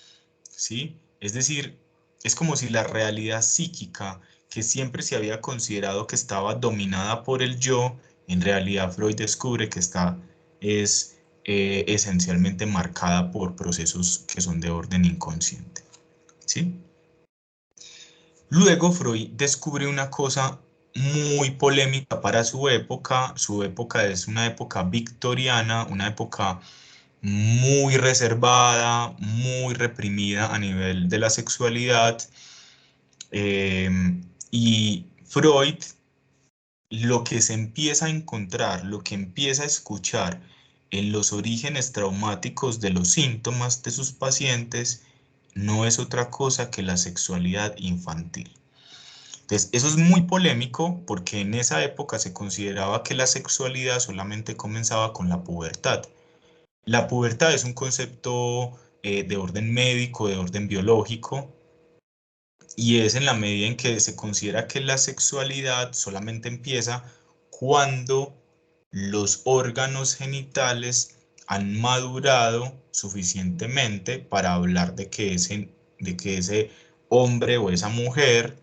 ¿sí? Es decir, es como si la realidad psíquica que siempre se había considerado que estaba dominada por el yo, en realidad Freud descubre que es esencialmente marcada por procesos que son de orden inconsciente, ¿sí? Luego Freud descubre una cosa muy polémica para su época es una época victoriana, una época muy reservada, muy reprimida a nivel de la sexualidad, y Freud lo que se empieza a encontrar, lo que empieza a escuchar en los orígenes traumáticos de los síntomas de sus pacientes no es otra cosa que la sexualidad infantil. Entonces, eso es muy polémico porque en esa época se consideraba que la sexualidad solamente comenzaba con la pubertad. La pubertad es un concepto de orden médico, de orden biológico, y es en la medida en que se considera que la sexualidad solamente empieza cuando los órganos genitales han madurado suficientemente para hablar de que ese hombre o esa mujer,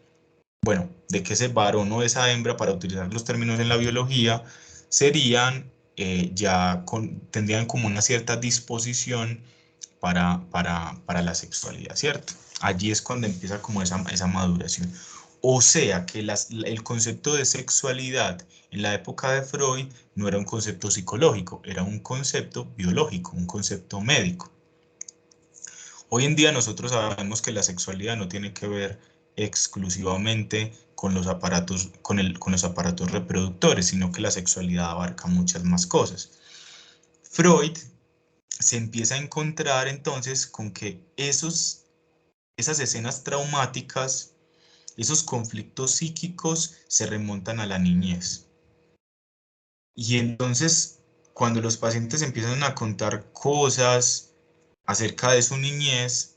bueno, de que ese varón o esa hembra, para utilizar los términos en la biología, serían tendrían como una cierta disposición para la sexualidad, ¿cierto? Allí es cuando empieza como esa maduración. O sea que el concepto de sexualidad en la época de Freud no era un concepto psicológico, era un concepto biológico, un concepto médico. Hoy en día nosotros sabemos que la sexualidad no tiene que ver exclusivamente con los aparatos, con los aparatos reproductores, sino que la sexualidad abarca muchas más cosas. Freud se empieza a encontrar entonces con que esas escenas traumáticas, esos conflictos psíquicos se remontan a la niñez. Y entonces, cuando los pacientes empiezan a contar cosas acerca de su niñez,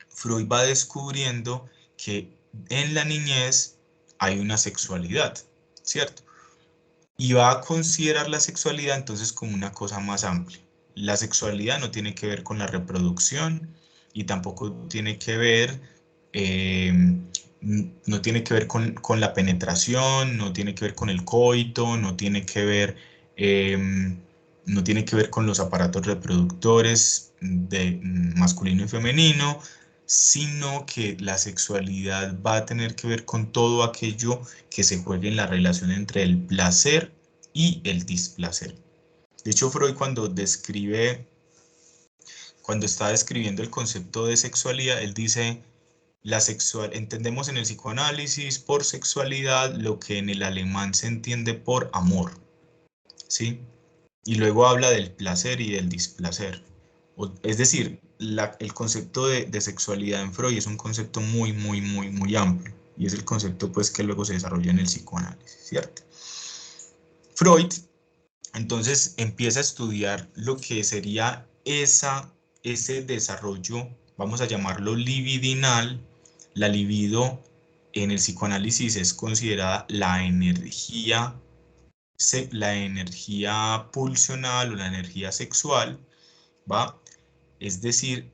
Freud va descubriendo que en la niñez hay una sexualidad, ¿cierto? Y va a considerar la sexualidad entonces como una cosa más amplia. La sexualidad no tiene que ver con la reproducción y tampoco tiene que ver, eh, no tiene que ver con la penetración, no tiene que ver con el coito, eh, no tiene que ver con los aparatos reproductores de masculino y femenino, sino que la sexualidad va a tener que ver con todo aquello que se juegue en la relación entre el placer y el displacer. De hecho, Freud cuando está describiendo el concepto de sexualidad, él dice, entendemos en el psicoanálisis por sexualidad lo que en el alemán se entiende por amor, ¿sí? Y luego habla del placer y del displacer. Es decir, el concepto de sexualidad en Freud es un concepto muy, muy, muy, muy amplio. Y es el concepto pues, que luego se desarrolla en el psicoanálisis, ¿cierto? Freud entonces empieza a estudiar lo que sería ese desarrollo, vamos a llamarlo libidinal. La libido en el psicoanálisis es considerada la energía pulsional o la energía sexual, ¿va? Es decir,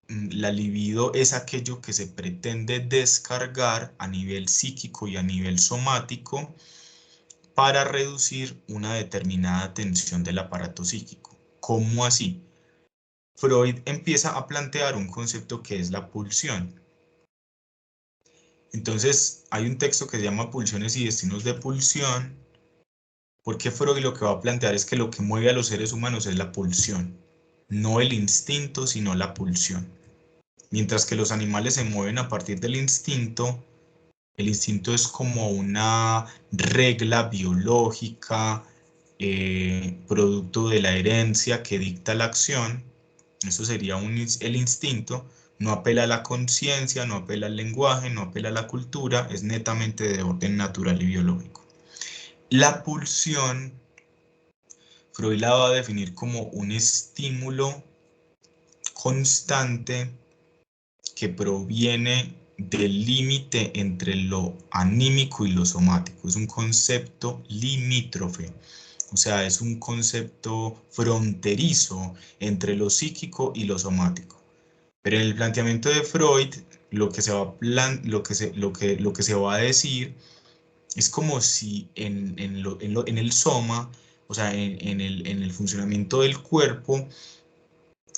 la libido es aquello que se pretende descargar a nivel psíquico y a nivel somático para reducir una determinada tensión del aparato psíquico. ¿Cómo así? Freud empieza a plantear un concepto que es la pulsión. Entonces, hay un texto que se llama Pulsiones y Destinos de Pulsión, porque Freud lo que va a plantear es que lo que mueve a los seres humanos es la pulsión, no el instinto, sino la pulsión. Mientras que los animales se mueven a partir del instinto, el instinto es como una regla biológica, producto de la herencia que dicta la acción. Eso sería el instinto. No apela a la conciencia, no apela al lenguaje, no apela a la cultura, es netamente de orden natural y biológico. La pulsión, Freud la va a definir como un estímulo constante que proviene del límite entre lo anímico y lo somático. Es un concepto limítrofe, o sea, es un concepto fronterizo entre lo psíquico y lo somático. Pero en el planteamiento de Freud, lo que se va a decir es como si en el soma, o sea, en el funcionamiento del cuerpo,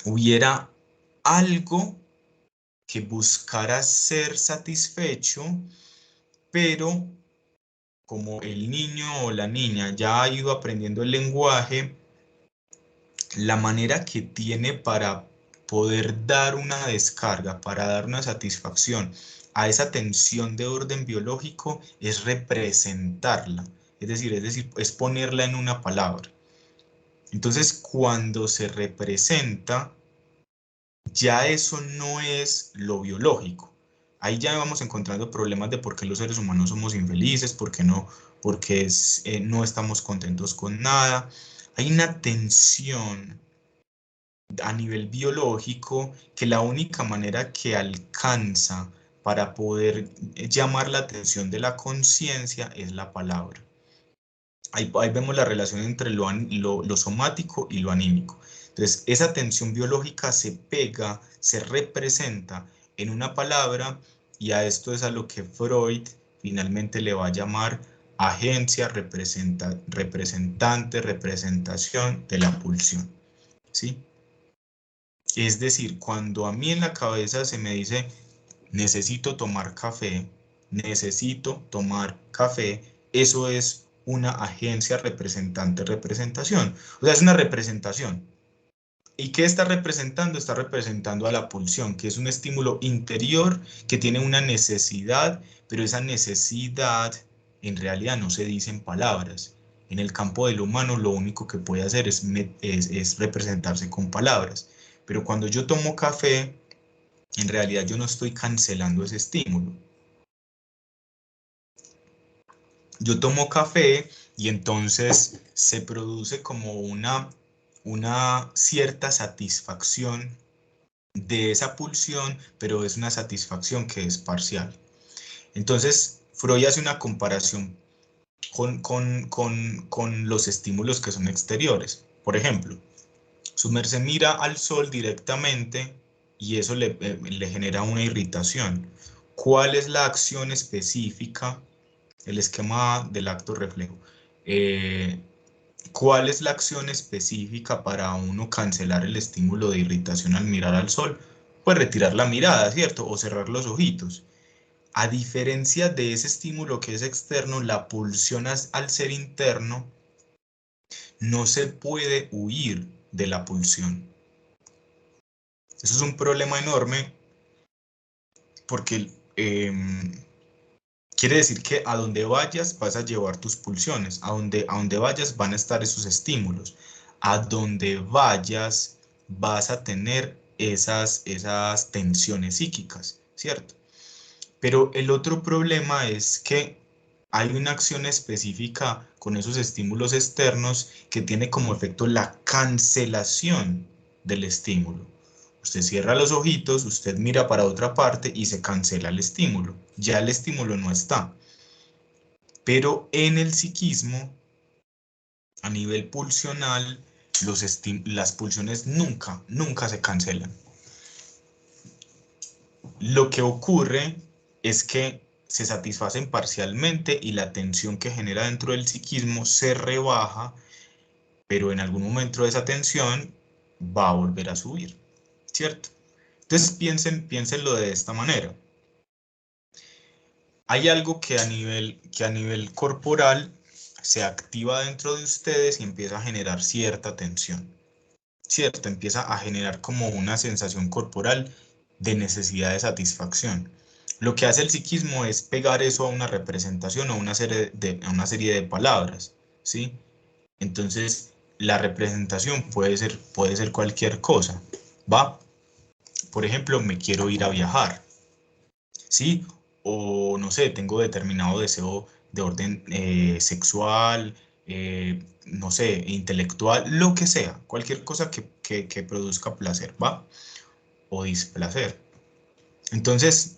hubiera algo que buscara ser satisfecho, pero como el niño o la niña ya ha ido aprendiendo el lenguaje, la manera que tiene para poder dar una descarga, para dar una satisfacción a esa tensión de orden biológico es representarla, es ponerla en una palabra. Entonces, cuando se representa, ya eso no es lo biológico. Ahí ya vamos encontrando problemas de por qué los seres humanos somos infelices, por qué no, porque no estamos contentos con nada. Hay una tensión a nivel biológico que la única manera que alcanza para poder llamar la atención de la conciencia es la palabra. Ahí vemos la relación entre lo somático y lo anímico. Entonces, esa tensión biológica se pega, se representa en una palabra y a esto es a lo que Freud finalmente le va a llamar agencia, representante, representación de la pulsión. ¿Sí? Es decir, cuando a mí en la cabeza se me dice, necesito tomar café, eso es una agencia representante, representación. O sea, es una representación. ¿Y qué está representando? Está representando a la pulsión, que es un estímulo interior que tiene una necesidad, pero esa necesidad en realidad no se dice en palabras. En el campo del humano lo único que puede hacer es representarse con palabras. Pero cuando yo tomo café, en realidad yo no estoy cancelando ese estímulo. Yo tomo café y entonces se produce como una cierta satisfacción de esa pulsión, pero es una satisfacción que es parcial. Entonces, Freud hace una comparación con los estímulos que son exteriores. Por ejemplo, su merced mira al sol directamente y eso le genera una irritación. ¿Cuál es la acción específica? El esquema del acto reflejo. Eh, ¿Cuál es la acción específica para uno cancelar el estímulo de irritación al mirar al sol? Pues retirar la mirada, ¿cierto? O cerrar los ojitos. A diferencia de ese estímulo que es externo, la pulsión al ser interno no se puede huir de la pulsión. Eso es un problema enorme porque quiere decir que a donde vayas vas a llevar tus pulsiones, a donde vayas van a estar esos estímulos, a donde vayas vas a tener esas tensiones psíquicas, ¿cierto? Pero el otro problema es que hay una acción específica con esos estímulos externos que tiene como efecto la cancelación del estímulo. Usted cierra los ojitos, usted mira para otra parte y se cancela el estímulo. Ya el estímulo no está. Pero en el psiquismo, a nivel pulsional, las pulsiones nunca se cancelan. lo que ocurre es que se satisfacen parcialmente y la tensión que genera dentro del psiquismo se rebaja, pero en algún momento esa tensión va a volver a subir, ¿cierto? Entonces piénsenlo de esta manera. Hay algo que a nivel corporal se activa dentro de ustedes y empieza a generar cierta tensión, ¿cierto? Empieza a generar como una sensación corporal de necesidad de satisfacción. Lo que hace el psiquismo es pegar eso a una representación o a una serie de palabras, ¿sí? Entonces, la representación puede ser cualquier cosa, ¿va? Por ejemplo, me quiero ir a viajar, ¿sí? O no sé, tengo determinado deseo de orden sexual, no sé, intelectual, lo que sea, cualquier cosa que produzca placer, ¿va? O displacer. Entonces,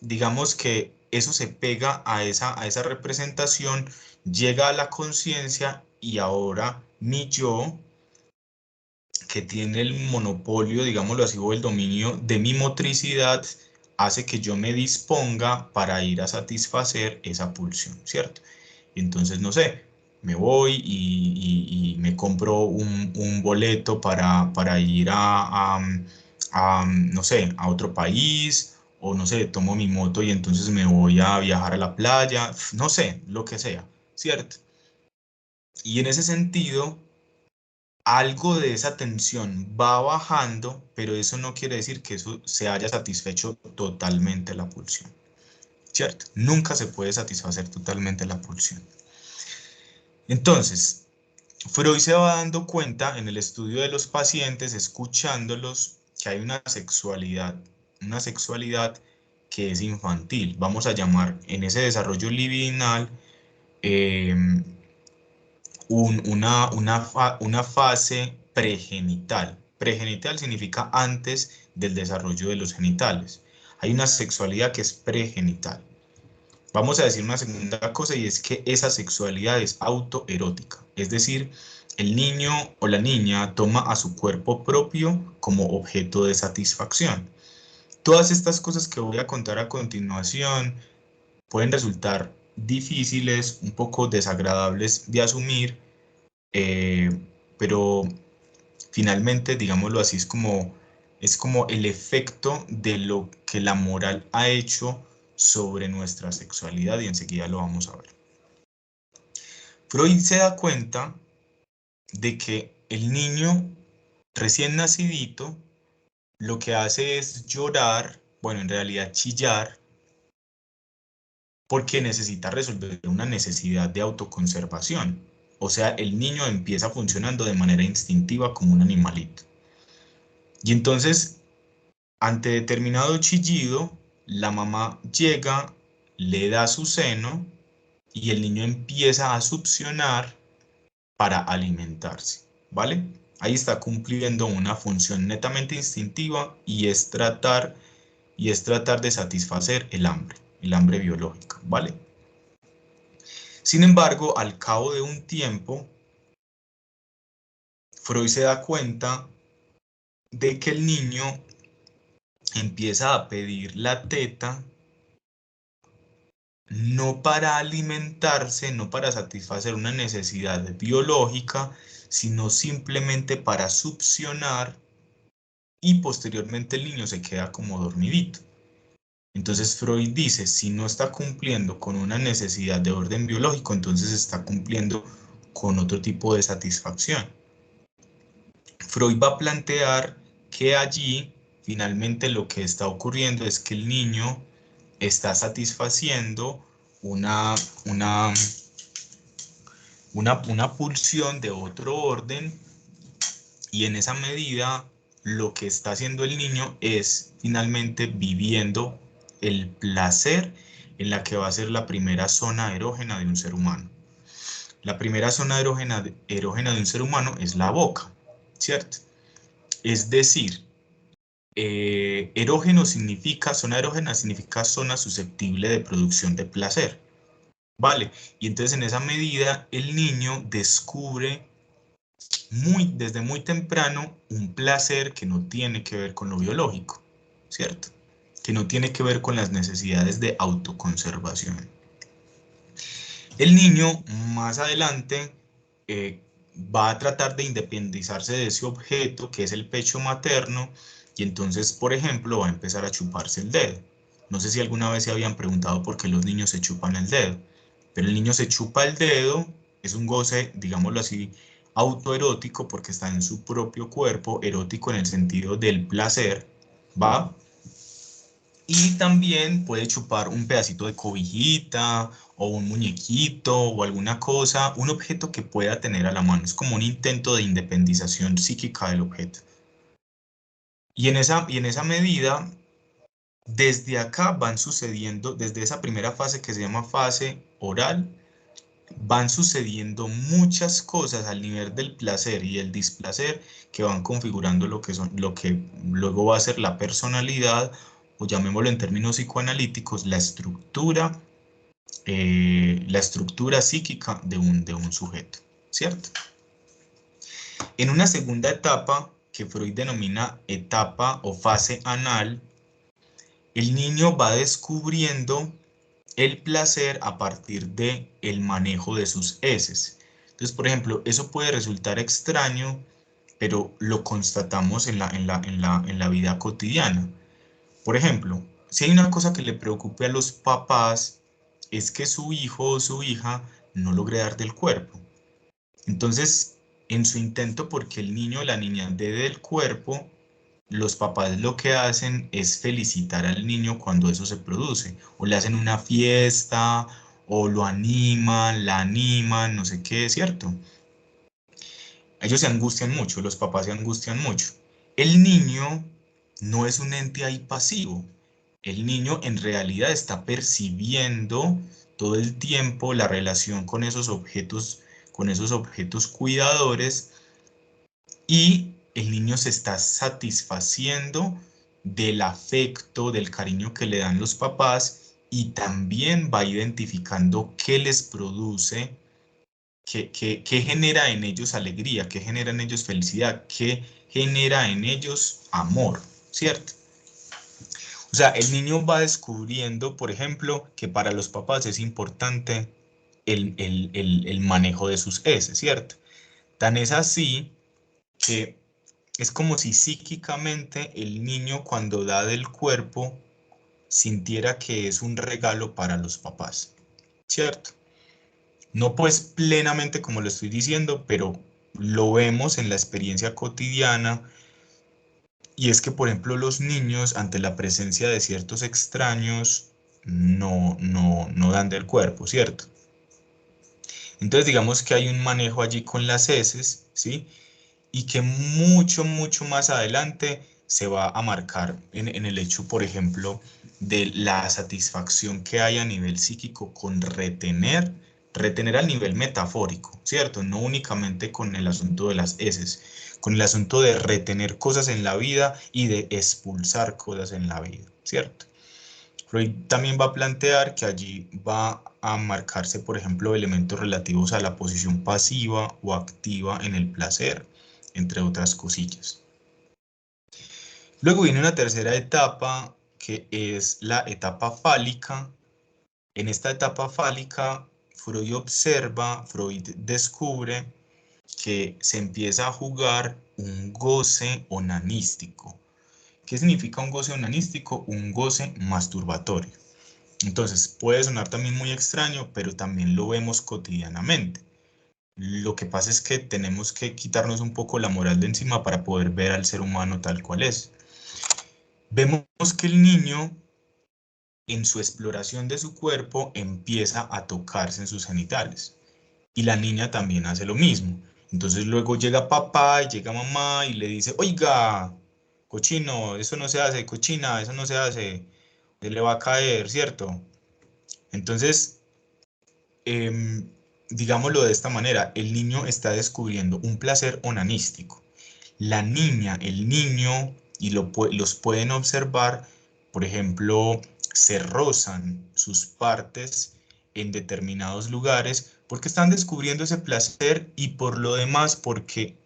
digamos que eso se pega a esa representación, llega a la conciencia y ahora mi yo, que tiene el monopolio, digámoslo así, o el dominio de mi motricidad, hace que yo me disponga para ir a satisfacer esa pulsión, ¿cierto? Entonces, no sé, me voy y me compro un boleto para ir no sé, a otro país, o no sé, tomo mi moto y entonces me voy a viajar a la playa, no sé, lo que sea, ¿cierto? Y en ese sentido, algo de esa tensión va bajando, pero eso no quiere decir que eso se haya satisfecho totalmente la pulsión, ¿cierto? Nunca se puede satisfacer totalmente la pulsión. Entonces, Freud se va dando cuenta en el estudio de los pacientes, escuchándolos, que hay una sexualidad que es infantil. Vamos a llamar en ese desarrollo libidinal eh, una fase pregenital. Pregenital significa antes del desarrollo de los genitales. Hay una sexualidad que es pregenital. Vamos a decir una segunda cosa y es que esa sexualidad es autoerótica. Es decir, el niño o la niña toma a su cuerpo propio como objeto de satisfacción. Todas estas cosas que voy a contar a continuación pueden resultar difíciles, un poco desagradables de asumir, eh, pero finalmente, digámoslo así, es como el efecto de lo que la moral ha hecho sobre nuestra sexualidad y enseguida lo vamos a ver. Freud se da cuenta de que el niño recién nacidito lo que hace es llorar, bueno, en realidad chillar, porque necesita resolver una necesidad de autoconservación. O sea, el niño empieza funcionando de manera instintiva como un animalito. Y entonces, ante determinado chillido, la mamá llega, le da su seno y el niño empieza a succionar para alimentarse, ¿vale? Ahí está cumpliendo una función netamente instintiva y es tratar de satisfacer el hambre biológica, ¿vale? Sin embargo, al cabo de un tiempo, Freud se da cuenta de que el niño empieza a pedir la teta no para alimentarse, no para satisfacer una necesidad biológica, sino simplemente para succionar y posteriormente el niño se queda como dormidito. Entonces Freud dice, si no está cumpliendo con una necesidad de orden biológico, entonces está cumpliendo con otro tipo de satisfacción. Freud va a plantear que allí finalmente lo que está ocurriendo es que el niño está satisfaciendo una, una, una pulsión de otro orden y en esa medida lo que está haciendo el niño es finalmente viviendo el placer en la que va a ser la primera zona erógena de un ser humano. La primera zona erógena de un ser humano es la boca, ¿cierto? Es decir, zona erógena significa zona susceptible de producción de placer, ¿vale? Y entonces en esa medida el niño descubre desde muy temprano un placer que no tiene que ver con lo biológico, ¿cierto? que no tiene que ver con las necesidades de autoconservación. El niño más adelante eh, va a tratar de independizarse de ese objeto que es el pecho materno y entonces, por ejemplo, va a empezar a chuparse el dedo. No sé si alguna vez se habían preguntado por qué los niños se chupan el dedo, pero el niño se chupa el dedo, es un goce, digámoslo así, autoerótico porque está en su propio cuerpo, erótico en el sentido del placer, ¿va? Y también puede chupar un pedacito de cobijita o un muñequito o alguna cosa, un objeto que pueda tener a la mano. Es como un intento de independización psíquica del objeto. Y en esa medida, desde acá van sucediendo, desde esa primera fase que se llama fase oral, van sucediendo muchas cosas al nivel del placer y el displacer que van configurando lo que luego va a ser la personalidad, o llamémoslo en términos psicoanalíticos, la estructura psíquica de un sujeto, ¿cierto? En una segunda etapa, que Freud denomina etapa o fase anal, el niño va descubriendo el placer a partir de el manejo de sus heces. Entonces, por ejemplo, eso puede resultar extraño, pero lo constatamos en la vida cotidiana. Por ejemplo, si hay una cosa que le preocupe a los papás, es que su hijo o su hija no logre dar del cuerpo. Entonces, en su intento porque el niño o la niña dé del cuerpo, los papás lo que hacen es felicitar al niño cuando eso se produce, o le hacen una fiesta, o lo animan, la animan, no sé qué, ¿cierto? Ellos se angustian mucho, los papás se angustian mucho. El niño no es un ente ahí pasivo. El niño en realidad está percibiendo todo el tiempo la relación con esos objetos cuidadores, y el niño se está satisfaciendo del afecto, del cariño que le dan los papás, y también va identificando qué les produce, qué genera en ellos alegría, qué genera en ellos felicidad, qué genera en ellos amor, ¿cierto? O sea, el niño va descubriendo, por ejemplo, que para los papás es importante el manejo de sus heces, ¿cierto? Tan es así que es como si psíquicamente el niño, cuando da del cuerpo, sintiera que es un regalo para los papás, ¿cierto? No pues plenamente como lo estoy diciendo, pero lo vemos en la experiencia cotidiana, y es que, por ejemplo, los niños ante la presencia de ciertos extraños no dan del cuerpo, ¿cierto? Entonces digamos que hay un manejo allí con las heces, ¿sí? Y que mucho, mucho más adelante se va a marcar en el hecho, por ejemplo, de la satisfacción que hay a nivel psíquico con retener al nivel metafórico, ¿cierto? No únicamente con el asunto de las heces, con el asunto de retener cosas en la vida y de expulsar cosas en la vida, ¿cierto? Freud también va a plantear que allí va a marcarse, por ejemplo, elementos relativos a la posición pasiva o activa en el placer, entre otras cosillas. Luego viene una tercera etapa, que es la etapa fálica. En esta etapa fálica, Freud descubre que se empieza a jugar un goce onanístico. ¿Qué significa un goce onanístico? Un goce masturbatorio. Entonces, puede sonar también muy extraño, pero también lo vemos cotidianamente. Lo que pasa es que tenemos que quitarnos un poco la moral de encima para poder ver al ser humano tal cual es. Vemos que el niño, en su exploración de su cuerpo, empieza a tocarse en sus genitales. Y la niña también hace lo mismo. Entonces luego llega papá y llega mamá y le dice, oiga, cochino, eso no se hace, cochina, eso no se hace, se le va a caer, ¿cierto? Entonces, digámoslo de esta manera, el niño está descubriendo un placer onanístico. La niña, el niño, y los pueden observar, por ejemplo, se rozan sus partes en determinados lugares porque están descubriendo ese placer, y por lo demás porque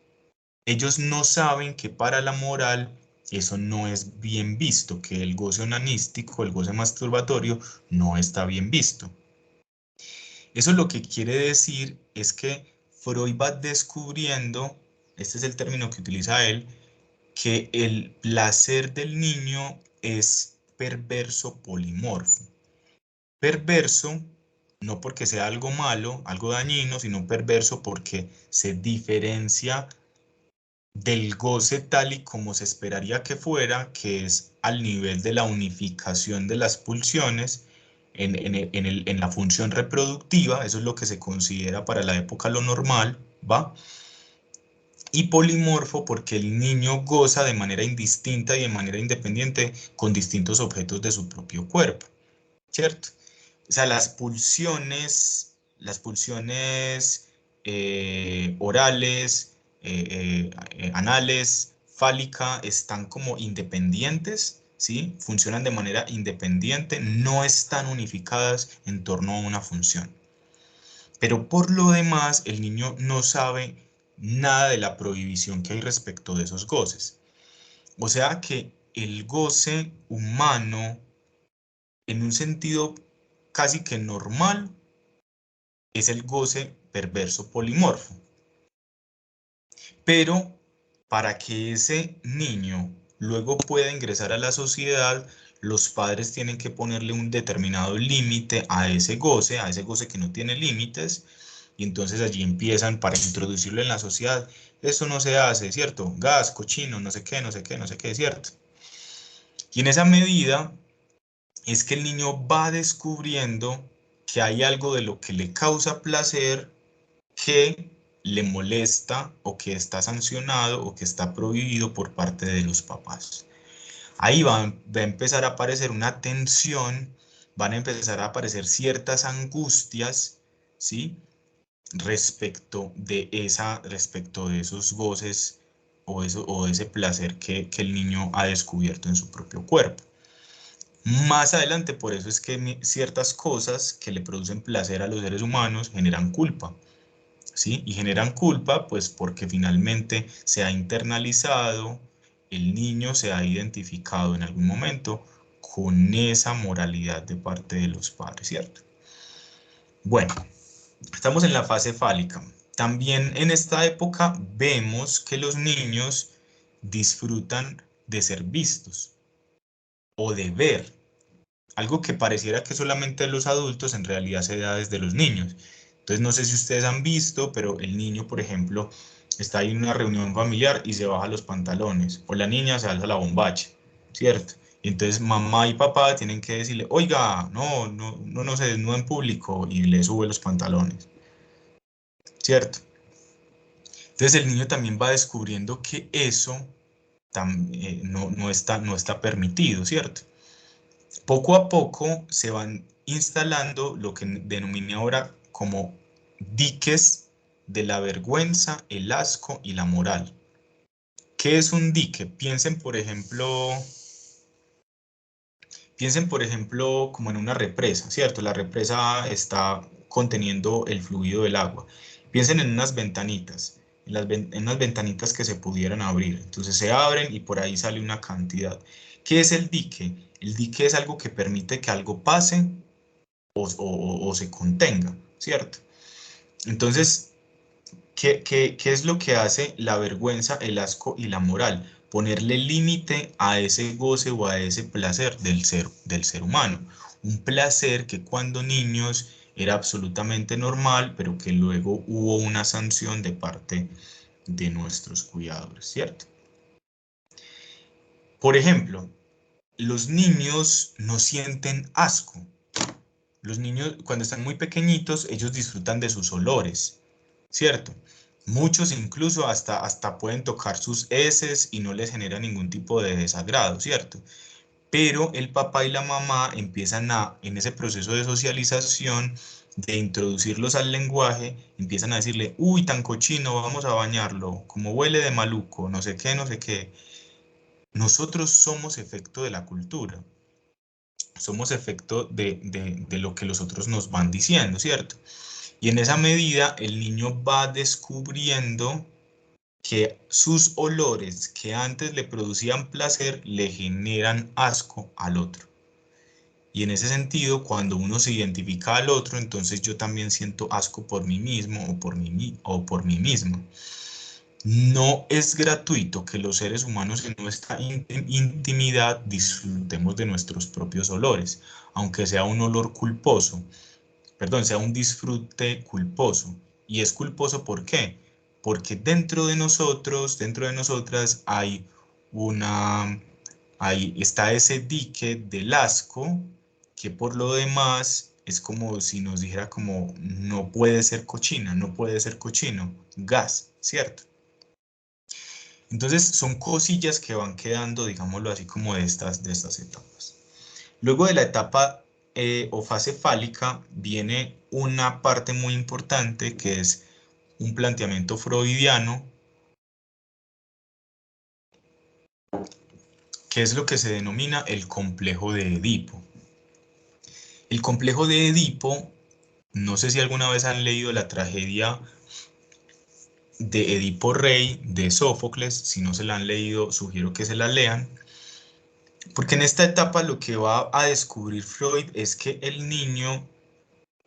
ellos no saben que para la moral eso no es bien visto, que el goce onanístico, el goce masturbatorio, no está bien visto. Eso lo que quiere decir es que Freud va descubriendo, este es el término que utiliza él, que el placer del niño es perverso polimorfo. Perverso no porque sea algo malo, algo dañino, sino perverso porque se diferencia del goce tal y como se esperaría que fuera, que es al nivel de la unificación de las pulsiones en la función reproductiva. Eso es lo que se considera para la época lo normal, ¿va? Y polimorfo porque el niño goza de manera indistinta y de manera independiente con distintos objetos de su propio cuerpo, ¿cierto? O sea, las pulsiones orales, anales, fálica, están como independientes, ¿sí? Funcionan de manera independiente, no están unificadas en torno a una función. Pero por lo demás, el niño no sabe nada de la prohibición que hay respecto de esos goces. O sea que el goce humano, en un sentido casi que normal, es el goce perverso polimorfo. Pero para que ese niño luego pueda ingresar a la sociedad, los padres tienen que ponerle un determinado límite a ese goce que no tiene límites, y entonces allí empiezan para introducirlo en la sociedad. Eso no se hace, ¿cierto? Gas, cochino, no sé qué, no sé qué, no sé qué, ¿cierto? Y en esa medida es que el niño va descubriendo que hay algo de lo que le causa placer que le molesta o que está sancionado o que está prohibido por parte de los papás. Ahí va a empezar a aparecer una tensión, van a empezar a aparecer ciertas angustias, ¿sí? Respecto de esos goces o ese placer que el niño ha descubierto en su propio cuerpo. Más adelante, por eso es que ciertas cosas que le producen placer a los seres humanos generan culpa, ¿sí? Y generan culpa, pues porque finalmente se ha internalizado, el niño se ha identificado en algún momento con esa moralidad de parte de los padres, ¿cierto? Bueno, estamos en la fase fálica. También en esta época vemos que los niños disfrutan de ser vistos o de ver. Algo que pareciera que solamente los adultos en realidad se da desde los niños. Entonces no sé si ustedes han visto, pero el niño, por ejemplo, está ahí en una reunión familiar y se baja los pantalones, o la niña se alza la bombacha, ¿cierto? Y entonces mamá y papá tienen que decirle, oiga, no se desnuda en público, y le sube los pantalones, ¿cierto? Entonces el niño también va descubriendo que eso no está permitido, ¿cierto? Poco a poco se van instalando lo que denominé ahora como diques de la vergüenza, el asco y la moral. ¿Qué es un dique? Piensen por ejemplo como en una represa, ¿cierto? La represa está conteniendo el fluido del agua. Piensen en unas ventanitas, en unas ventanitas que se pudieran abrir. Entonces se abren y por ahí sale una cantidad. ¿Qué es el dique? El dique es algo que permite que algo pase o se contenga, ¿cierto? Entonces, ¿qué es lo que hace la vergüenza, el asco y la moral? Ponerle límite a ese goce o a ese placer del ser humano. Un placer que cuando niños era absolutamente normal, pero que luego hubo una sanción de parte de nuestros cuidadores, ¿cierto? Por ejemplo, los niños no sienten asco. Los niños, cuando están muy pequeñitos, ellos disfrutan de sus olores, ¿cierto? Muchos incluso hasta pueden tocar sus heces y no les genera ningún tipo de desagrado, ¿cierto? Pero el papá y la mamá empiezan en ese proceso de socialización, de introducirlos al lenguaje, empiezan a decirle, uy, tan cochino, vamos a bañarlo, como huele de maluco, no sé qué, no sé qué. Nosotros somos efecto de la cultura, somos efecto de lo que los otros nos van diciendo, ¿cierto? Y en esa medida el niño va descubriendo que sus olores que antes le producían placer le generan asco al otro. Y en ese sentido, cuando uno se identifica al otro, entonces yo también siento asco por mí mismo o por mí misma. No es gratuito que los seres humanos en nuestra intimidad disfrutemos de nuestros propios olores, aunque sea un olor culposo, perdón, sea un disfrute culposo. ¿Y es culposo por qué? Porque dentro de nosotros, dentro de nosotras ahí está ese dique del asco que por lo demás es como si nos dijera como no puede ser cochina, no puede ser cochino, gas, ¿cierto? Entonces son cosillas que van quedando, digámoslo así, como de estas etapas. Luego de la etapa o fase fálica viene una parte muy importante que es un planteamiento freudiano, que es lo que se denomina el complejo de Edipo. El complejo de Edipo, no sé si alguna vez han leído la tragedia de Edipo Rey de Sófocles, si no se la han leído, sugiero que se la lean. Porque en esta etapa lo que va a descubrir Freud es que el niño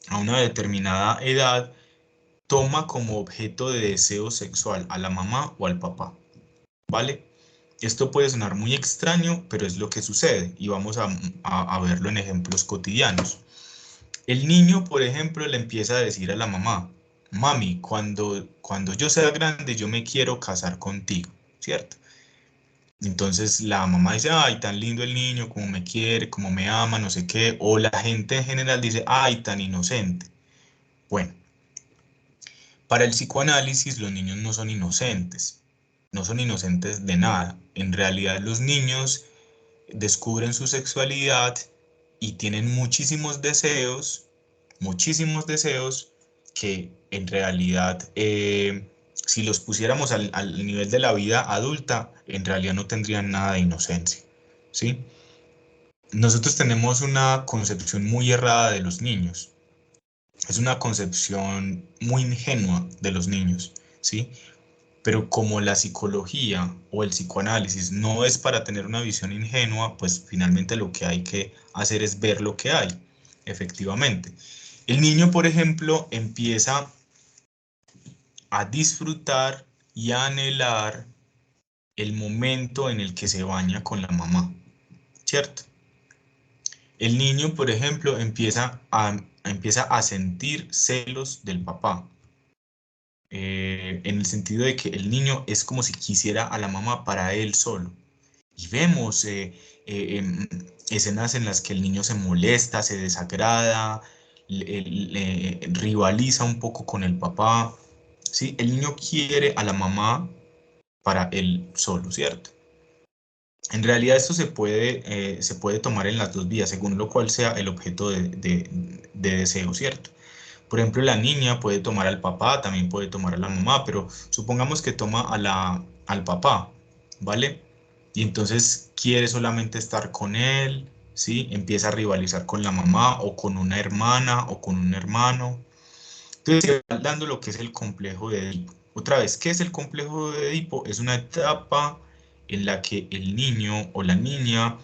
a una determinada edad toma como objeto de deseo sexual a la mamá o al papá, ¿vale? Esto puede sonar muy extraño, pero es lo que sucede y vamos a verlo en ejemplos cotidianos. El niño, por ejemplo, le empieza a decir a la mamá, mami, cuando yo sea grande yo me quiero casar contigo, ¿cierto? Entonces la mamá dice, ay, tan lindo el niño, como me quiere, como me ama, no sé qué. O la gente en general dice, ay, tan inocente. Bueno, para el psicoanálisis los niños no son inocentes, no son inocentes de nada. En realidad los niños descubren su sexualidad y tienen muchísimos deseos que en realidad si los pusiéramos al nivel de la vida adulta, en realidad no tendrían nada de inocencia, ¿sí? Nosotros tenemos una concepción muy errada de los niños. Es una concepción muy ingenua de los niños, ¿sí? Pero como la psicología o el psicoanálisis no es para tener una visión ingenua, pues finalmente lo que hay que hacer es ver lo que hay, efectivamente. El niño, por ejemplo, empieza a disfrutar y a anhelar el momento en el que se baña con la mamá, ¿cierto? El niño, por ejemplo, empieza a sentir celos del papá, en el sentido de que el niño es como si quisiera a la mamá para él solo. Y vemos escenas en las que el niño se molesta, se desagrada, rivaliza un poco con el papá, ¿sí? El niño quiere a la mamá para él solo, ¿cierto? En realidad esto se puede tomar en las dos vías, según lo cual sea el objeto de deseo, ¿cierto? Por ejemplo, la niña puede tomar al papá, también puede tomar a la mamá, pero supongamos que toma al papá, ¿vale? Y entonces quiere solamente estar con él, ¿sí? Empieza a rivalizar con la mamá o con una hermana o con un hermano. Entonces, se va dando lo que es el complejo de Edipo. Otra vez, ¿qué es el complejo de Edipo? Es una etapa en la que el niño o la niña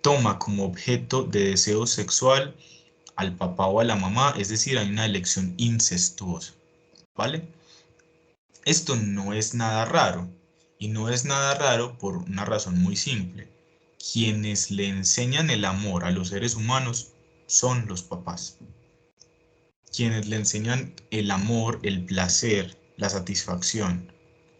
toma como objeto de deseo sexual al papá o a la mamá, es decir, hay una elección incestuosa, ¿vale? Esto no es nada raro, y no es nada raro por una razón muy simple. Quienes le enseñan el amor a los seres humanos son los papás. Quienes le enseñan el amor, el placer, la satisfacción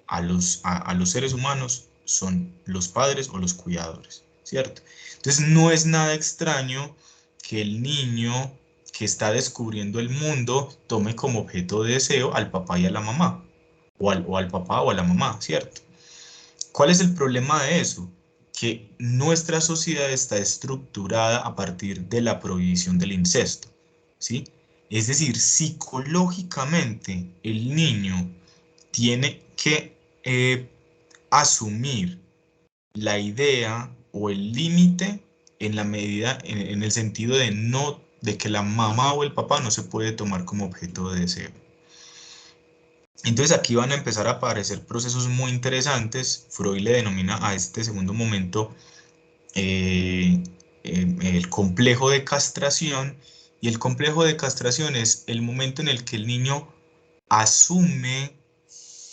a los seres humanos son los padres o los cuidadores, ¿cierto? Entonces no es nada extraño que el niño que está descubriendo el mundo tome como objeto de deseo al papá y a la mamá, o al papá o a la mamá, ¿cierto? ¿Cuál es el problema de eso? Que nuestra sociedad está estructurada a partir de la prohibición del incesto, ¿sí? Es decir, psicológicamente el niño tiene que asumir la idea o el límite en la medida, en el sentido de que la mamá o el papá no se puede tomar como objeto de deseo. Entonces aquí van a empezar a aparecer procesos muy interesantes. Freud le denomina a este segundo momento el complejo de castración, y el complejo de castración es el momento en el que el niño asume,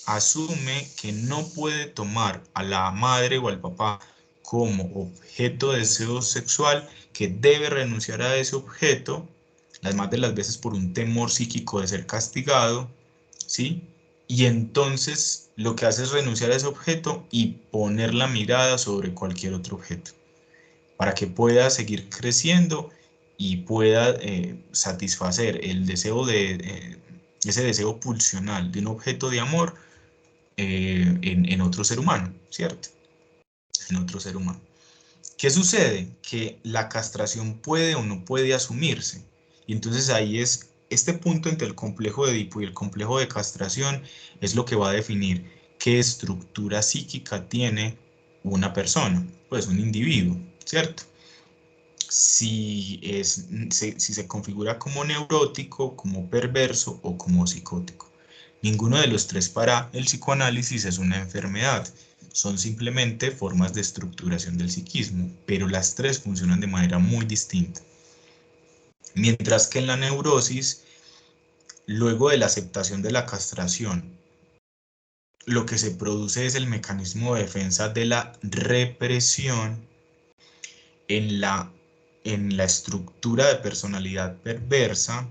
asume que no puede tomar a la madre o al papá como objeto de deseo sexual, que debe renunciar a ese objeto, las más de las veces por un temor psíquico de ser castigado, ¿sí? Y entonces lo que hace es renunciar a ese objeto y poner la mirada sobre cualquier otro objeto, para que pueda seguir creciendo y pueda satisfacer el deseo ese deseo pulsional de un objeto de amor en otro ser humano, ¿cierto? En otro ser humano. ¿Qué sucede? Que la castración puede o no puede asumirse. Y entonces ahí es este punto entre el complejo de Edipo y el complejo de castración, es lo que va a definir qué estructura psíquica tiene una persona, pues un individuo, ¿cierto? Si se configura como neurótico, como perverso o como psicótico. Ninguno de los tres para el psicoanálisis es una enfermedad, son simplemente formas de estructuración del psiquismo, pero las tres funcionan de manera muy distinta. Mientras que en la neurosis, luego de la aceptación de la castración, lo que se produce es el mecanismo de defensa de la represión en la estructura de personalidad perversa.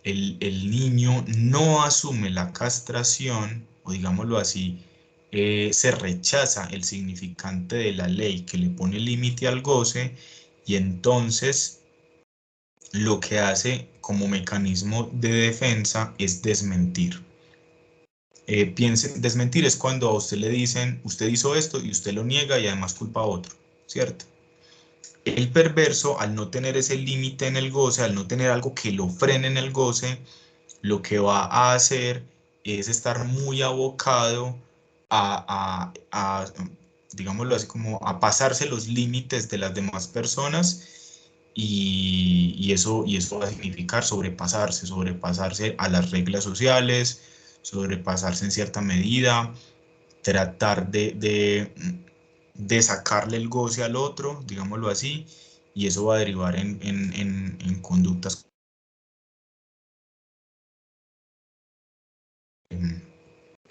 El niño no asume la castración, o digámoslo así, se rechaza el significante de la ley que le pone límite al goce, y entonces lo que hace como mecanismo de defensa es desmentir. Desmentir es cuando a usted le dicen, usted hizo esto y usted lo niega y además culpa a otro, ¿cierto? El perverso, al no tener ese límite en el goce, al no tener algo que lo frene en el goce, lo que va a hacer es estar muy abocado a, digámoslo así, como a pasarse los límites de las demás personas, y eso va a significar sobrepasarse a las reglas sociales, sobrepasarse en cierta medida, tratar de sacarle el goce al otro, digámoslo así, y eso va a derivar en conductas,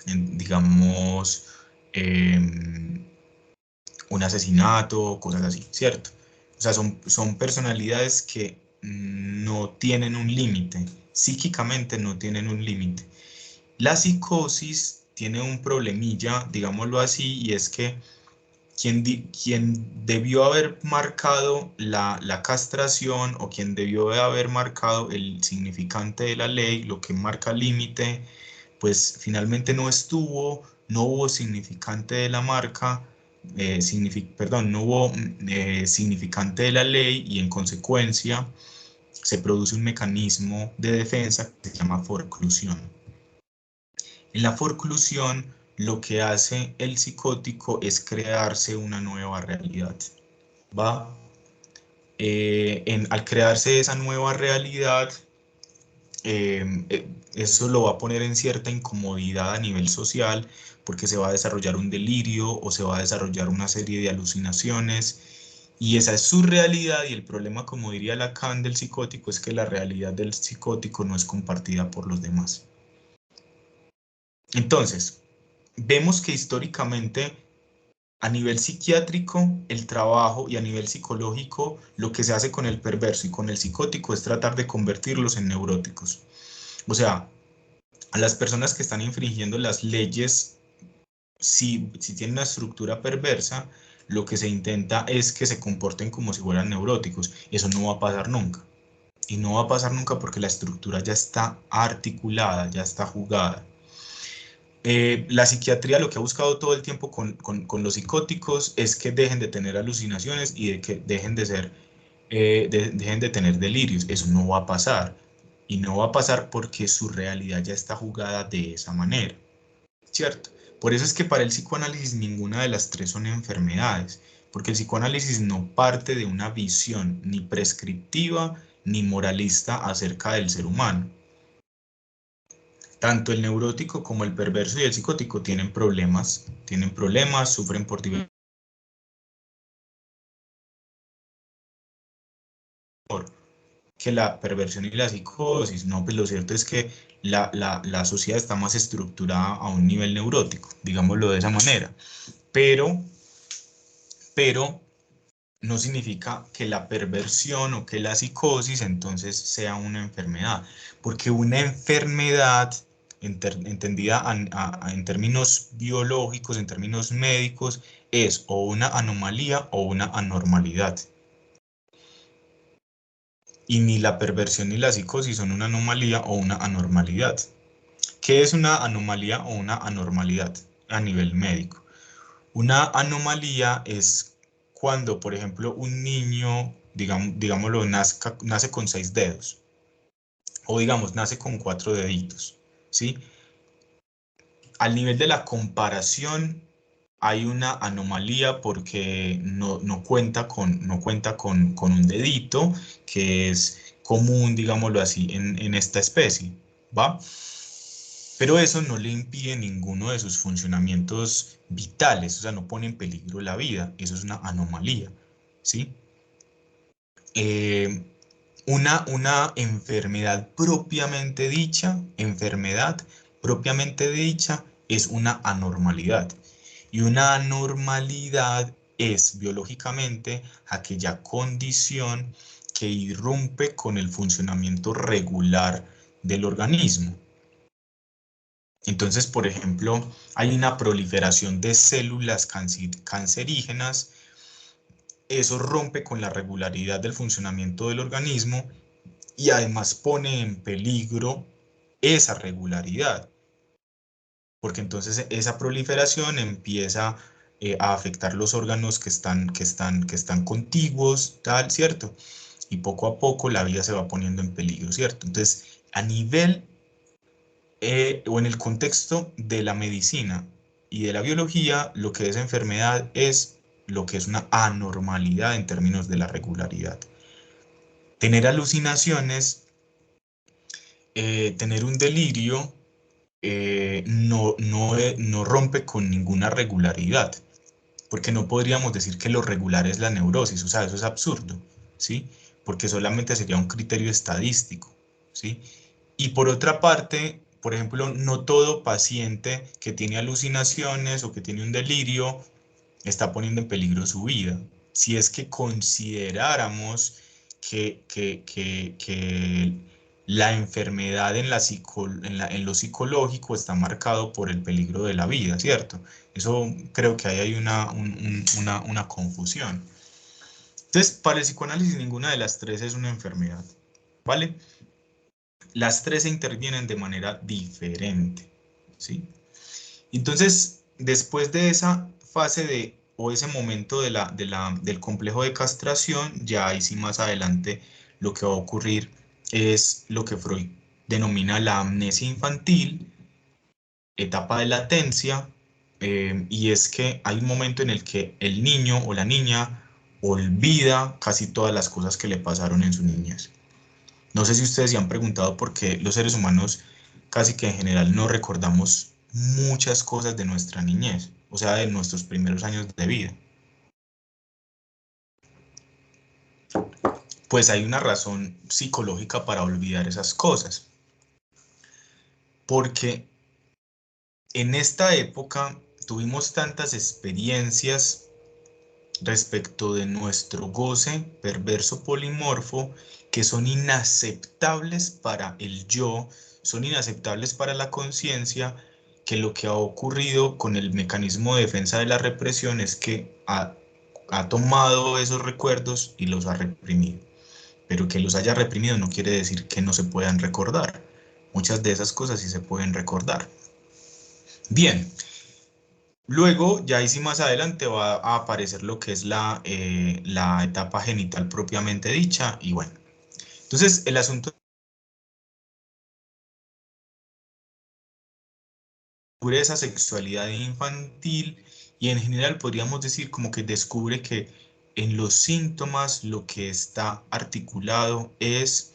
digamos, un asesinato, cosas así, ¿cierto? O sea, son personalidades que no tienen un límite, psíquicamente no tienen un límite. La psicosis tiene un problemilla, digámoslo así, y es que quien debió haber marcado la castración, o quien debió haber marcado el significante de la ley, lo que marca límite, pues finalmente no estuvo, no hubo significante de la marca, perdón, no hubo significante de la ley, y en consecuencia se produce un mecanismo de defensa que se llama forclusión. En la forclusión, lo que hace el psicótico es crearse una nueva realidad. ¿Va? Al crearse esa nueva realidad, eso lo va a poner en cierta incomodidad a nivel social, porque se va a desarrollar un delirio o se va a desarrollar una serie de alucinaciones, y esa es su realidad, y el problema, como diría Lacan, del psicótico es que la realidad del psicótico no es compartida por los demás. Entonces, vemos que históricamente, a nivel psiquiátrico, el trabajo, y a nivel psicológico, lo que se hace con el perverso y con el psicótico es tratar de convertirlos en neuróticos. O sea, a las personas que están infringiendo las leyes, si tienen una estructura perversa, lo que se intenta es que se comporten como si fueran neuróticos. Eso no va a pasar nunca. Y no va a pasar nunca porque la estructura ya está articulada, ya está jugada. La psiquiatría lo que ha buscado todo el tiempo con los psicóticos es que dejen de tener alucinaciones y de que dejen de tener delirios. Eso no va a pasar. Y no va a pasar porque su realidad ya está jugada de esa manera, ¿cierto? Por eso es que para el psicoanálisis ninguna de las tres son enfermedades, porque el psicoanálisis no parte de una visión ni prescriptiva ni moralista acerca del ser humano. Tanto el neurótico como el perverso y el psicótico tienen problemas, sufren por diversos que la perversión y la psicosis. No, pues lo cierto es que la sociedad está más estructurada a un nivel neurótico, digámoslo de esa manera. Pero no significa que la perversión o que la psicosis entonces sea una enfermedad, porque una enfermedad, entendida en términos biológicos, en términos médicos, es o una anomalía o una anormalidad. Y ni la perversión ni la psicosis son una anomalía o una anormalidad. ¿Qué es una anomalía o una anormalidad a nivel médico? Una anomalía es cuando, por ejemplo, un niño, digámoslo, nace con 6 dedos, o digamos, nace con 4 deditos, ¿sí? Al nivel de la comparación hay una anomalía porque no cuenta con un dedito, que es común, digámoslo así, en esta especie, ¿va? Pero eso no le impide ninguno de sus funcionamientos vitales, o sea, no pone en peligro la vida, eso es una anomalía, ¿sí? Eh, una enfermedad propiamente dicha es una anormalidad. Y una anormalidad es biológicamente aquella condición que irrumpe con el funcionamiento regular del organismo. Entonces, por ejemplo, hay una proliferación de células cancerígenas. Eso rompe con la regularidad del funcionamiento del organismo y además pone en peligro esa regularidad, porque entonces esa proliferación empieza a afectar los órganos que están contiguos, tal, ¿cierto? Y poco a poco la vida se va poniendo en peligro, ¿cierto? Entonces, a nivel o en el contexto de la medicina y de la biología, lo que es enfermedad es lo que es una anormalidad en términos de la regularidad. Tener alucinaciones, tener un delirio, no rompe con ninguna regularidad, porque no podríamos decir que lo regular es la neurosis, o sea, eso es absurdo, ¿sí? Porque solamente sería un criterio estadístico, ¿sí? Y por otra parte, por ejemplo, no todo paciente que tiene alucinaciones o que tiene un delirio está poniendo en peligro su vida. Si es que consideráramos que la enfermedad en lo psicológico está marcado por el peligro de la vida, ¿cierto? Eso creo que ahí hay una confusión. Entonces, para el psicoanálisis ninguna de las tres es una enfermedad, ¿vale? Las tres se intervienen de manera diferente, ¿sí? Entonces, después de esa fase o ese momento del complejo de castración, ya ahí sí más adelante lo que va a ocurrir es lo que Freud denomina la amnesia infantil, etapa de latencia, y es que hay un momento en el que el niño o la niña olvida casi todas las cosas que le pasaron en su niñez. No sé si ustedes se han preguntado por qué los seres humanos casi que en general no recordamos muchas cosas de nuestra niñez, o sea, de nuestros primeros años de vida. Pues hay una razón psicológica para olvidar esas cosas, porque en esta época tuvimos tantas experiencias respecto de nuestro goce perverso polimorfo que son inaceptables para el yo, son inaceptables para la conciencia, que lo que ha ocurrido con el mecanismo de defensa de la represión es que ha tomado esos recuerdos y los ha reprimido. Pero que los haya reprimido no quiere decir que no se puedan recordar. Muchas de esas cosas sí se pueden recordar. Bien, luego, ya ahí sí más adelante va a aparecer lo que es la etapa genital propiamente dicha. Y bueno, entonces el asunto descubre esa sexualidad infantil y en general podríamos decir como que descubre que en los síntomas lo que está articulado es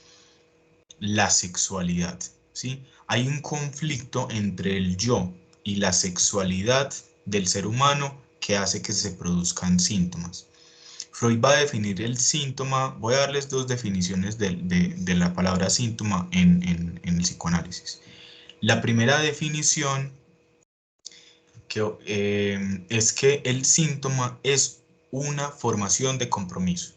la sexualidad, ¿sí? hay un conflicto entre el yo y la sexualidad del ser humano que hace que se produzcan síntomas. Freud va a definir el síntoma, voy a darles dos definiciones de la palabra síntoma en el psicoanálisis. La primera definición es que el síntoma es una formación de compromiso.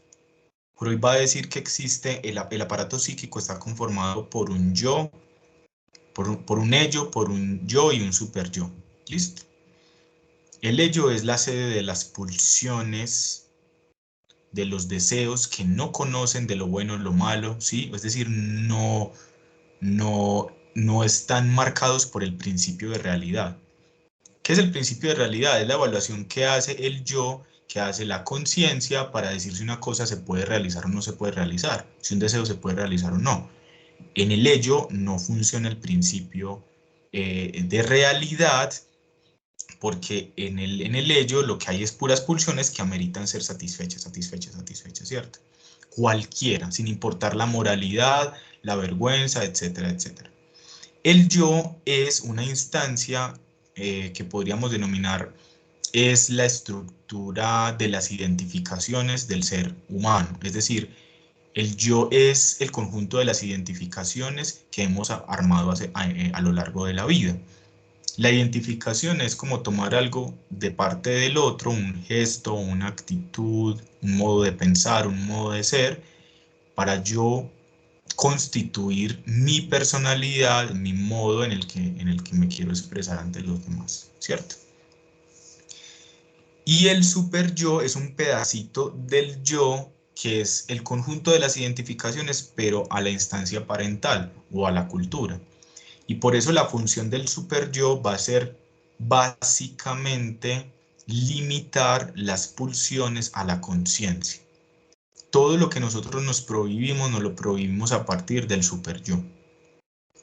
Freud va a decir que existe, el aparato psíquico está conformado por un yo, por un ello, por un yo y un superyo. ¿Listo? El ello es la sede de las pulsiones, de los deseos que no conocen de lo bueno o lo malo, ¿sí? Es decir, no están marcados por el principio de realidad. ¿Qué es el principio de realidad? Es la evaluación que hace el yo, que hace la conciencia para decir si una cosa se puede realizar o no se puede realizar, si un deseo se puede realizar o no. En el ello no funciona el principio de realidad, porque en el ello lo que hay es puras pulsiones que ameritan ser satisfechas, ¿cierto? Cualquiera, sin importar la moralidad, la vergüenza, etcétera, etcétera. El yo es una instancia que podríamos denominar es la estructura de las identificaciones del ser humano, es decir, el yo es el conjunto de las identificaciones que hemos armado a lo largo de la vida. La identificación es como tomar algo de parte del otro, un gesto, una actitud, un modo de pensar, un modo de ser, para yo constituir mi personalidad, mi modo en el que me quiero expresar ante los demás, ¿cierto? Y el super yo es un pedacito del yo que es el conjunto de las identificaciones, pero a la instancia parental o a la cultura. Y por eso la función del super yo va a ser básicamente limitar las pulsiones a la conciencia. Todo lo que nosotros nos lo prohibimos a partir del super yo.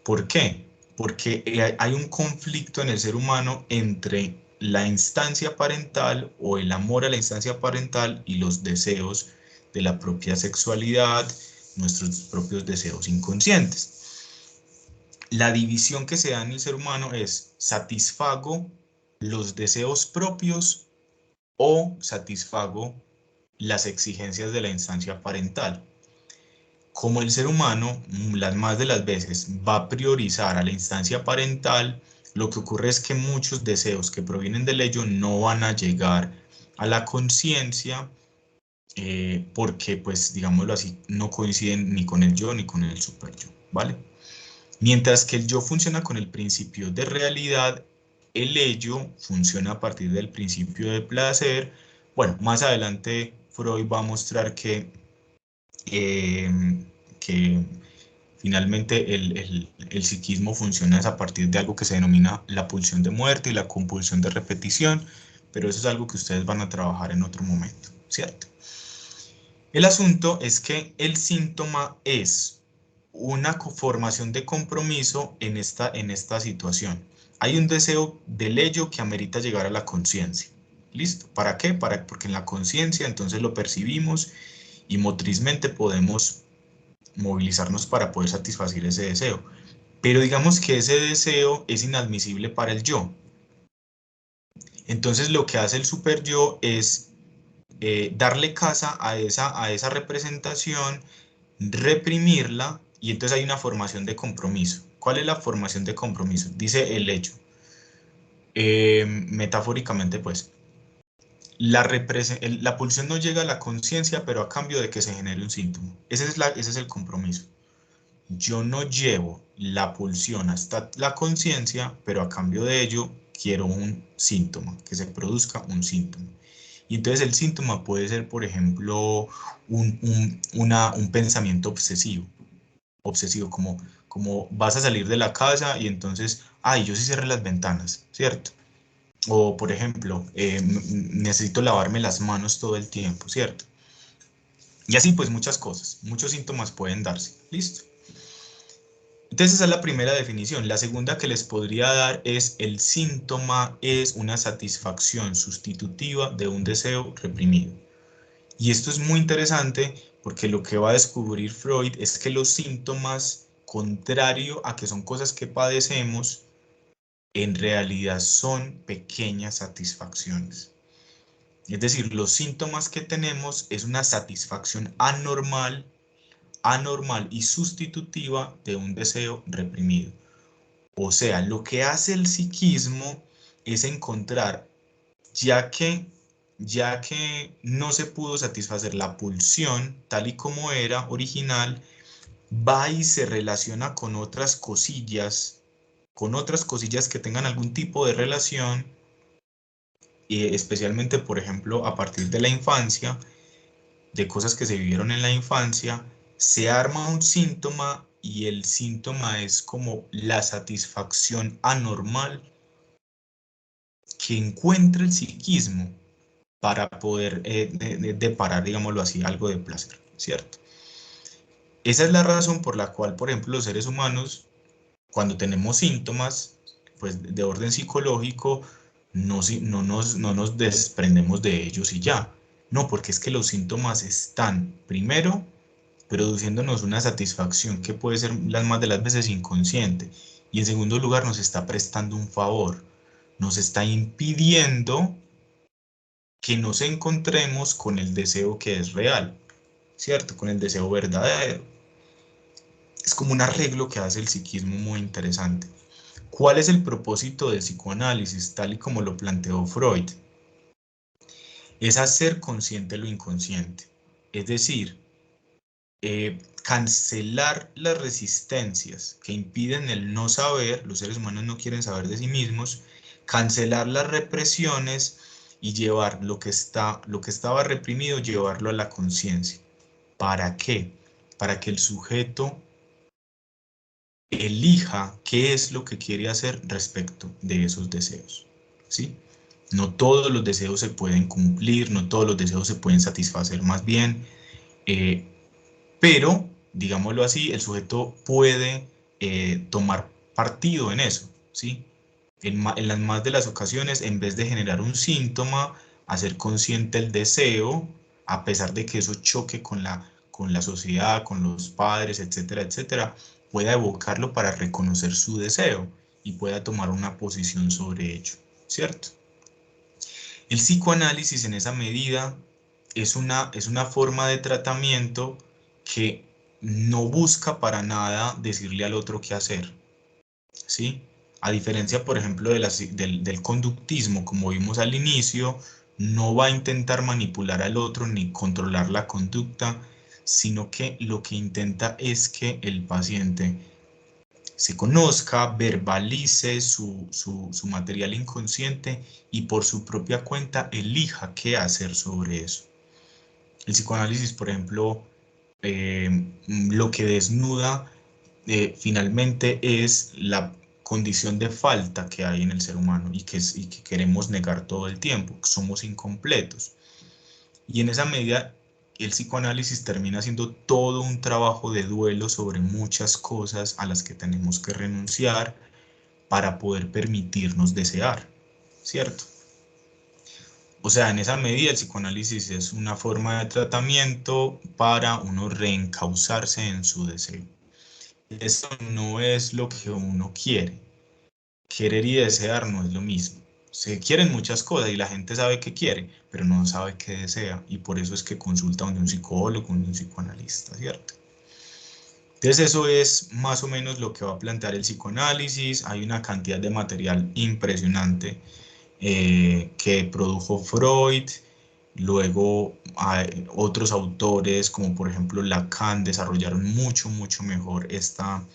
¿Por qué? Porque hay un conflicto en el ser humano entre la instancia parental o el amor a la instancia parental y los deseos de la propia sexualidad, nuestros propios deseos inconscientes. La división que se da en el ser humano es satisfago los deseos propios o satisfago las exigencias de la instancia parental. Como el ser humano, las más de las veces, va a priorizar a la instancia parental, lo que ocurre es que muchos deseos que provienen del ello no van a llegar a la conciencia porque, pues, digámoslo así, no coinciden ni con el yo ni con el super yo, ¿vale? Mientras que el yo funciona con el principio de realidad, el ello funciona a partir del principio de placer. Bueno, más adelante Freud va a mostrar que finalmente el psiquismo funciona a partir de algo que se denomina la pulsión de muerte y la compulsión de repetición, pero eso es algo que ustedes van a trabajar en otro momento, ¿cierto? El asunto es que el síntoma es una formación de compromiso en esta situación. Hay un deseo del ello que amerita llegar a la conciencia. ¿Listo? ¿Para qué? Porque en la conciencia entonces lo percibimos y motrizmente podemos movilizarnos para poder satisfacer ese deseo. Pero digamos que ese deseo es inadmisible para el yo. Entonces lo que hace el super yo es darle caza a esa representación, reprimirla, y entonces hay una formación de compromiso. ¿Cuál es la formación de compromiso? Dice el hecho. Metafóricamente, pues, la pulsión no llega a la conciencia, pero a cambio de que se genere un síntoma. Ese es el compromiso. Yo no llevo la pulsión hasta la conciencia, pero a cambio de ello quiero un síntoma, que se produzca un síntoma. Y entonces el síntoma puede ser, por ejemplo, un pensamiento obsesivo, como vas a salir de la casa y entonces, ay, yo sí cerré las ventanas, ¿cierto? O, por ejemplo, necesito lavarme las manos todo el tiempo, ¿cierto? Y así pues muchas cosas, muchos síntomas pueden darse, ¿listo? Entonces esa es la primera definición. La segunda que les podría dar es el síntoma es una satisfacción sustitutiva de un deseo reprimido. Y esto es muy interesante porque lo que va a descubrir Freud es que los síntomas contrario a que son cosas que padecemos, en realidad son pequeñas satisfacciones. Es decir, los síntomas que tenemos es una satisfacción anormal y sustitutiva de un deseo reprimido. O sea, lo que hace el psiquismo es encontrar, ya que no se pudo satisfacer la pulsión tal y como era original, va y se relaciona con otras cosillas que tengan algún tipo de relación, especialmente, por ejemplo, a partir de la infancia, de cosas que se vivieron en la infancia, se arma un síntoma y el síntoma es como la satisfacción anormal que encuentra el psiquismo para poder deparar, digámoslo así, algo de placer, ¿cierto? Esa es la razón por la cual, por ejemplo, los seres humanos, cuando tenemos síntomas pues, de orden psicológico, no nos desprendemos de ellos y ya. No, porque es que los síntomas están, primero, produciéndonos una satisfacción que puede ser las más de las veces inconsciente. Y en segundo lugar, nos está prestando un favor. Nos está impidiendo que nos encontremos con el deseo que es real, ¿cierto? Con el deseo verdadero. Es como un arreglo que hace el psiquismo muy interesante. ¿Cuál es el propósito del psicoanálisis, tal y como lo planteó Freud? Es hacer consciente lo inconsciente. Es decir, cancelar las resistencias que impiden el no saber, los seres humanos no quieren saber de sí mismos, cancelar las represiones y llevar lo que estaba reprimido, llevarlo a la conciencia. ¿Para qué? Para que el sujeto elija qué es lo que quiere hacer respecto de esos deseos, ¿sí? No todos los deseos se pueden cumplir, no todos los deseos se pueden satisfacer más bien, pero, digámoslo así, el sujeto puede tomar partido en eso, ¿sí? En las más de las ocasiones, en vez de generar un síntoma, hacer consciente el deseo, a pesar de que eso choque con la sociedad, con los padres, etcétera, etcétera, pueda evocarlo para reconocer su deseo y pueda tomar una posición sobre ello, ¿cierto? El psicoanálisis en esa medida es una forma de tratamiento que no busca para nada decirle al otro qué hacer, ¿sí? A diferencia, por ejemplo, del conductismo, como vimos al inicio, no va a intentar manipular al otro ni controlar la conducta, sino que lo que intenta es que el paciente se conozca, verbalice su material inconsciente y por su propia cuenta elija qué hacer sobre eso. El psicoanálisis, por ejemplo, lo que desnuda finalmente es la condición de falta que hay en el ser humano y que queremos negar todo el tiempo, que somos incompletos. Y en esa medida, el psicoanálisis termina siendo todo un trabajo de duelo sobre muchas cosas a las que tenemos que renunciar para poder permitirnos desear, ¿cierto? O sea, en esa medida el psicoanálisis es una forma de tratamiento para uno reencauzarse en su deseo. Eso no es lo que uno quiere. Querer y desear no es lo mismo. Se quieren muchas cosas y la gente sabe qué quiere, pero no sabe qué desea. Y por eso es que consulta donde un psicólogo, donde un psicoanalista, ¿cierto? Entonces eso es más o menos lo que va a plantear el psicoanálisis. Hay una cantidad de material impresionante que produjo Freud. Luego otros autores como por ejemplo Lacan desarrollaron mucho mejor esta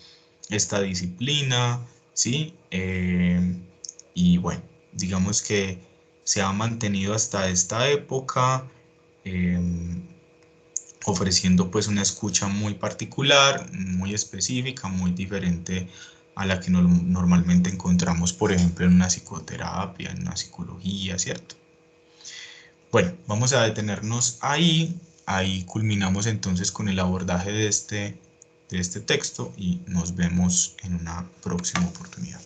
disciplina, ¿sí? Y bueno, digamos que se ha mantenido hasta esta época, ofreciendo pues una escucha muy particular, muy específica, muy diferente a la que normalmente encontramos, por ejemplo, en una psicoterapia, en una psicología, ¿cierto? Bueno, vamos a detenernos ahí. Ahí culminamos entonces con el abordaje de este texto y nos vemos en una próxima oportunidad.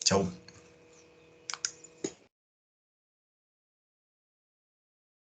Chao.